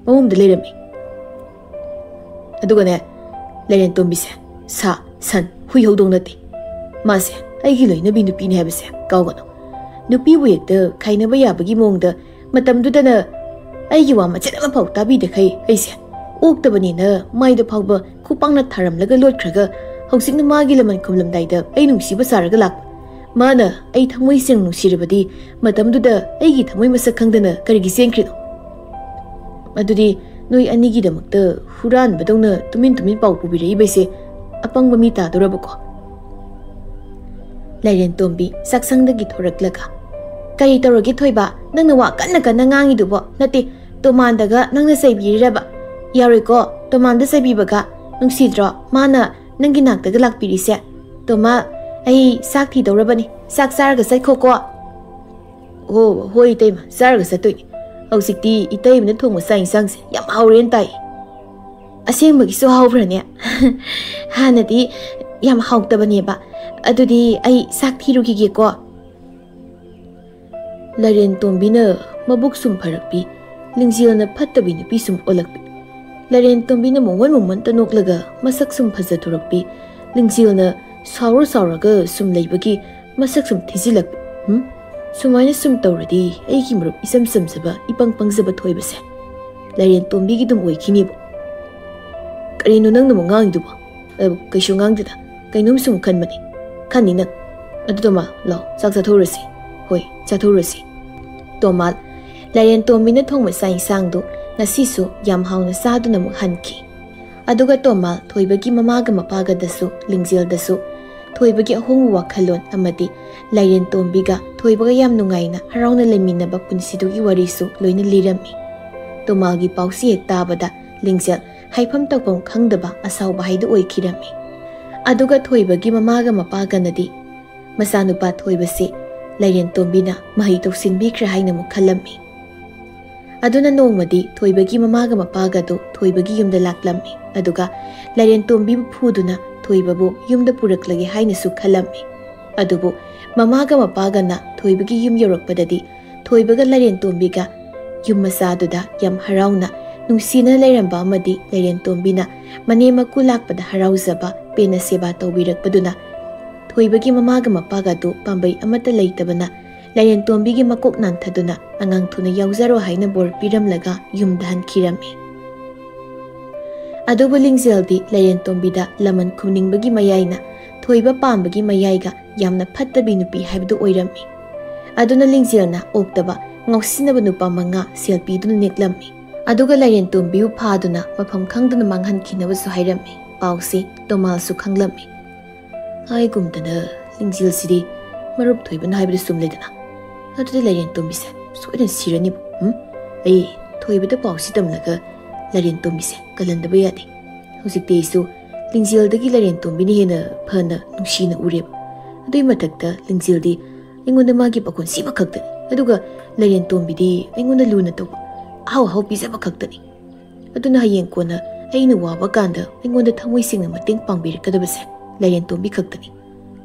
[SPEAKER 1] Mom the lady me. Adugane, Laren Tombise, Sa, San, Hui hold on the Mase, I kill in a bin to pin habise, Gaugono. No pee with the Kainabaya Bagi Mong the Matam Dudana. I you are much of a pout, Tabi the Kai, I say. Oak the banana, my the powder, Kupanga Taram like a Lord Trigger, housing the Magilaman Kumlam Dida, I know she was Saragalak. Mana, I tam wasting no siribadi, Madame Duda, I get a Wimasa Kangdana, Karigisian Credo. Adudi, Noi Anigi the Mukta, Huran, Badona, to mean Pau Pubi, Base, upon Mamita, the Roboco. Laren Tombi, Saxang the Gitora Glaka. Karitoro Gitoiba, Nanawa, Kanaka, Nangangi Dubo, Nati, Tomandaga, Nanga Sabi Reba, Yariko, Tomanda Sabibaga, Nungsidra, Mana, Nanginak the Galak Pirise, Toma, Ai, Sakti the Rabani, Saxarga Saikoa. Oh, Hoi Tame, Sarga Satui. Ausiti, Itam the Tom was saying songs, Yam Haurientai. A same so hovernia. Hanadi, Yam Hawk the Baneba, Adudi, I Sakti Rukigiko. Laren Tombina, Mabuksum Parapi, Lingzilana Patabini Pisum Olakpi. Laren Tombina, one moment, the Noklaga, Masaksum Pazaturapi, Lingzilana, Sauraga, Sum Labaki, Masaksum Tizilak. Sumana sum already, a himrup isam sumsaba, ipang pangzaba toibase. Larian Tombi dum wakinibo. Karino nang the Mongang dubo, a Kashungang dida, Kainum sum canmani, Kanina, Adoma, law, Saxatorasi, Hoi, Satorasi. Tomal, Larian Tombina Tom was saying sangdo, Nasisu, Yam Hauna Sadunam Hanki. Aduga Tomal, Toibagi Mamagama Paga dasu, Lingzil dasu. Thoibagi ahong wakalon amadi Lairen Tombiga Thoibaga yam nungaina harauna leminaba punsidugi warisu loina lirami. Tomalgi pausi tabada Lingzil haipam tawpam khangdaba asauba haidu oikirami. Aduga Thoibagi mamaga mapaga nadi masanupa Thoibasi Lairen Tombina mahito sinbikra haina mukhalami. Aduna nongmadi Thoibagi mamaga mapaga do Thoibagi yumda laklami. Aduga Lairen Tombi phuduna Thoibabu yumda puraklagi haina su khalami. Adubu mamaga mapaga na Thoibagi yum yorokpadadi Thoibaga Lairen Tombiga yum masaduda yam harauna nungsina lairamba amadi Lairen Tombina manema kulakpada harauzaba pena seba tawbirakpaduna Thoibagi mamaga mapaga do pambai amata leitabana Lairen Tombigi makok nanthaduna angang thuna yauzaro haina bor piramlaga yumdahan kirami. Adubu Lingzildi Lairen Tombida laman kumningbagi mayaina Thoiba pambagi mayaiga yamna phattabi nupi haibdu oirami. Aduna Lingzilna oktaba ngausinaba nupa manga selpiduna neklami. Aduga Lairen Tombiu phaduna mafam khangduna manghan kinabasu hairami. Pausi Tomalsu khanglami. Ai gumdana Lingzil sidi marup Thoibana haibdu sumledana. Aduda Lairen Tombise soidan sirani ai Thoibada pausi tamlaga Lairen Tombise kalandaba yadi. Hujikte isu Lingzildagi Lairen Tombini hena phana nungsina ureba. Adui matakta Lingzildi aingonda magi pakon siba khakta. Aduga Lairen Tombidi aingonda luna tawba. ahau ahau pizaba khaktani aduna hayeng kona aina waba kanda aingonda thamoi singna mateng pangbirikadabase Lairen Tombi khaktani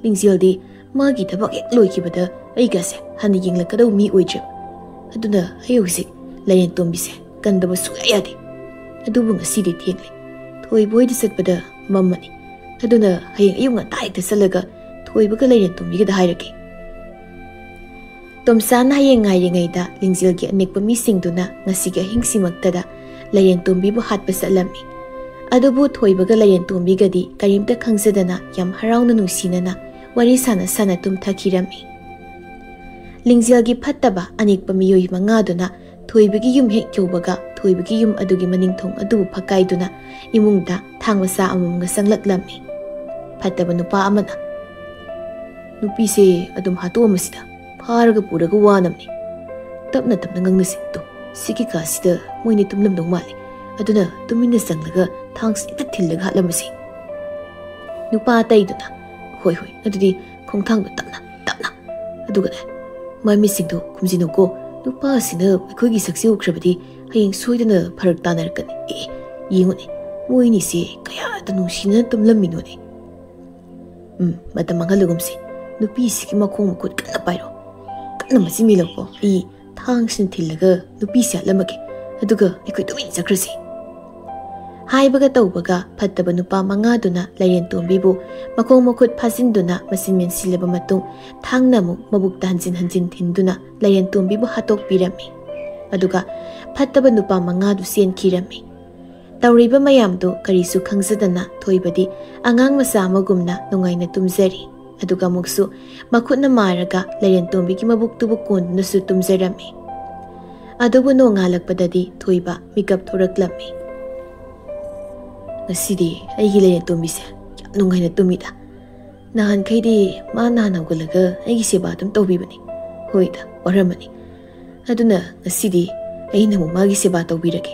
[SPEAKER 1] Lingzildi magi thabak ek loikibada aigase hana yenglakadaw mi oijab aduna ayosik Lairen Tombi se kandaba suyayade adubu ngasidi thiengle thoi boidi satpada mammani aduna hayeng ayunga taita salaga thoi baga Lairen Tombi ga hairake Tomsan hayeng ngairingaida Lingzilgi anekpa mi singduna ngasiga hingsimaktada Lairen Tombi bu hatpa salami adubu thoi baga Lairen Tombi gadi karimta khangsadana yam harauna nungsinana wari sana sana tum thakirami Lingzilgi phattaba anekpa miyoi mangaduna thoi bagi yum hek kyobaga thoi bagi yum adugi maningthong adu phakaiduna imungda thangmasa amumga sanglaklammi phattaba nupa amana nupi se adum hatu amasida pharaga puraga wanamni tapna tapna ngangnasi tu siki kasida moini tumlamdong mali aduna tumina sanglaga thangs ita thillaga hatlamasi nupa taiduna hoi hoi adudi khongthangdo tapna tapna aduga ne mami singdo kumjino ko nupa sina akhoi saksi ukrabadi hayeng soidana pharak tanarkan yengone moini se kaya tanu sina tumlamino ne matamanghalugumse nupi siki makhong makut kana pairo kana masimi lako thang sin thillaga nupi se lamake aduga akhoi tumin sakrasi haibaga tawbaga phattaba nupa mangaduna Lairen Tombi bu makhong makhut phasinduna masinmen silaba matung thangna mu mabukta hanjin thinduna Lairen Tombi bu hatok pirami aduga phattaba nupa mangadu sen kirami tawriba mayamdu karisu khangsadana thoibadi angang masa amagumna nungaina tumjari aduga muksu makhutna maraga Lairen Tombi ki mabuktu bu konduna su tumjarami adubu no ngalakpadadi thoiba mikap thoraklami Ngasidi aigi Lairen Tombi se yam nungaina tumida nahan khaidi ma nana gulaga aigi seba tum tawbibani hoida waramani aduna ngasidi aina mu magi seba tawbirage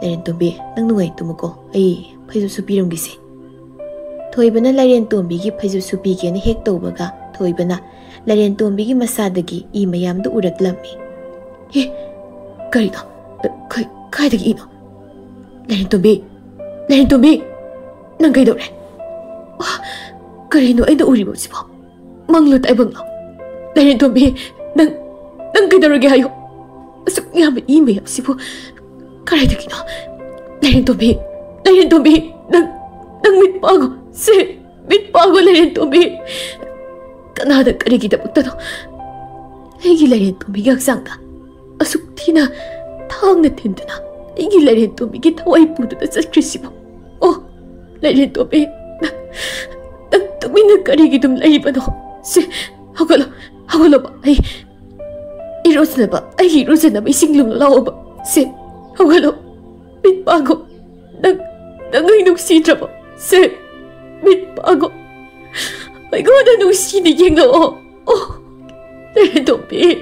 [SPEAKER 1] Lairen Tombi nang nungai tumuko ai phaisu supiram gise thoibana Lairen Tombi gi phaisu supi ge ne hek tawbaga thoibana Lairen Tombi gi masadagi I mayam du uraklammi he karina kai dagi ino Lairen Tombi nang kai dore karino aina uribo sibo manglut ai bangno Lairen Tombi nang kai dore ge hayo asuk yam I mayam sibo karai dagi no Lairen Tombi nang mit pago se mit pago Lairen Tombi kanada karigi dabutano aigi Lairen Tombi gi aksangda asuk thina thangna thinduna aigi Lairen Tombi gi thawai puduna chakrisibo oh Lairen Tombi nang tumina karigi dum laibano se hagalo ba ai irosna ba isinglum laoba se hagalo mit pago nang ay nungsitraba se mit pago ay ko na nungsini yenglo oh Lairen Tombi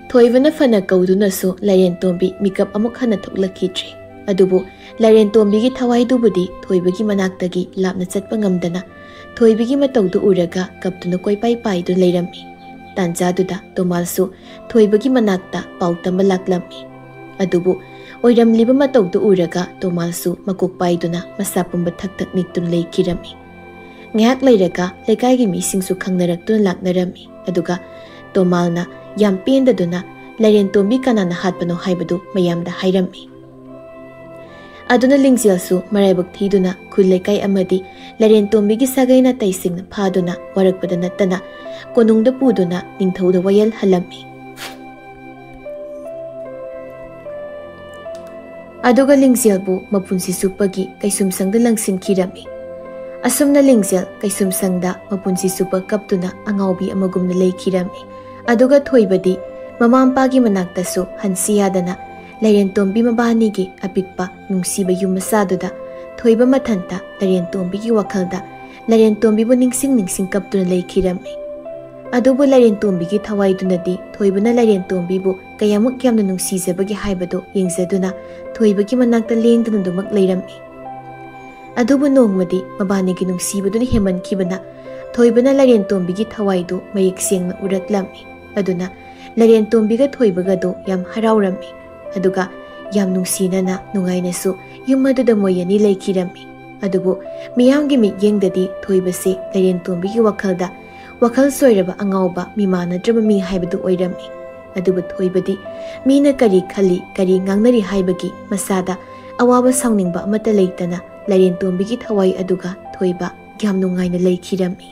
[SPEAKER 1] thoibana fana kauduna so Lairen Tombi mikap amuk hana thoklakidri adubu Lairen Tombi gi thawai dubudi thoibagi manaktagi lapna chatpa ngamdana thoibagi matawdu uraga kaptuna koipai paidu leirammi tanjaduda tomalsu thoibagi manakta pautamba laklammi adubu oiramliba matawdu uraga tomalsu makok paiduna masapumba thak niktun leikirami ngak leiraga lekai mi singsu khangnarak tun laknarami aduga tomalna yam pendaduna Lairen Tombi kanana hatpano haibadu mayamda hairami aduna Lingzilsu maraibak thiduna khullekai amadi Lairen Tombi gi sagaina taisingna phaduna warakpada natana konungda puduna ningthauda wayal halami aduga Lingzilbu mapunsi supagi kaisumsangda langsinkirami asumna Lingzil kaisumsangda mapunsi supa kaptuna angaubi amagumna leikirami aduga thoibadi mamampagi manaktasu hansiyadana Lairen Tombi mabanigi apikpa nungsiba yumasaduda thoiba mathanta Lairen Tombi gi wakhalda Lairen Tombi bu ningsing kaptuna leikirami adubu Lairen Tombi gi thawaidunadi thoibana Lairen Tombi bu kayamuk yamna nungsijabagi haibadu yengzaduna thoibagi manakta lengduna dumak leirami adubu nongmadi mabanigi nungsibaduna heman kibana thoibana Lairen Tombi gi thawaidu mayek sengna uraklami aduna ꯂꯩꯔꯦꯟ ꯇꯣꯝꯕꯤꯒ ꯊꯣꯏꯕꯒꯗꯣ ꯌꯥꯝ ꯍꯔꯥꯎꯔꯝꯃꯤ ꯑꯗꯨꯒ ꯌꯥꯝ ꯅꯨꯡꯁꯤꯅꯅ ꯅꯨꯡꯉꯥꯏꯅꯁꯨ ꯌꯨꯝ ꯑꯗꯨꯗ ꯃꯣꯏ ꯑꯅꯤ ꯂꯩꯈꯤꯔꯝꯃꯤ ꯑꯗꯨꯕꯨ ꯃꯤꯌꯥꯝꯒꯤ ꯃꯤꯠꯌꯦꯡꯗꯗꯤ ꯊꯣꯏꯕꯁꯦ ꯂꯩꯔꯦꯟ ꯇꯣꯝꯕꯤꯒꯤ ꯋꯥꯈꯜꯗ ꯋꯥꯈꯜ ꯁꯣꯏꯔꯕ ꯑꯉꯥꯎꯕ ꯃꯤꯃꯥꯟꯅꯗ꯭ꯔꯕ ꯃꯤ ꯍꯥꯏꯕꯗꯨ ꯑꯣꯏꯔꯝꯃꯤ ꯑꯗꯨꯕꯨ ꯊꯣꯏꯕꯗꯤ ꯃꯤꯅ ꯀꯔꯤ ꯈꯜꯂꯤ ꯀꯔꯤ ꯉꯥꯡꯅꯔꯤ ꯍꯥꯏꯕꯒꯤ ꯃꯁꯥꯗ ꯑꯋꯥꯕ ꯁꯥꯎꯅꯤꯡꯕ ꯑꯃꯠꯇ ꯂꯩꯇꯅ ꯂꯩꯔꯦꯟ ꯇꯣꯝꯕꯤꯒꯤ ꯊꯋꯥꯏ ꯑꯗꯨꯒ ꯊꯣꯏꯕ ꯌꯥꯝ ꯅꯨꯡꯉꯥꯏꯅ ꯂꯩꯈꯤꯔꯝꯃꯤ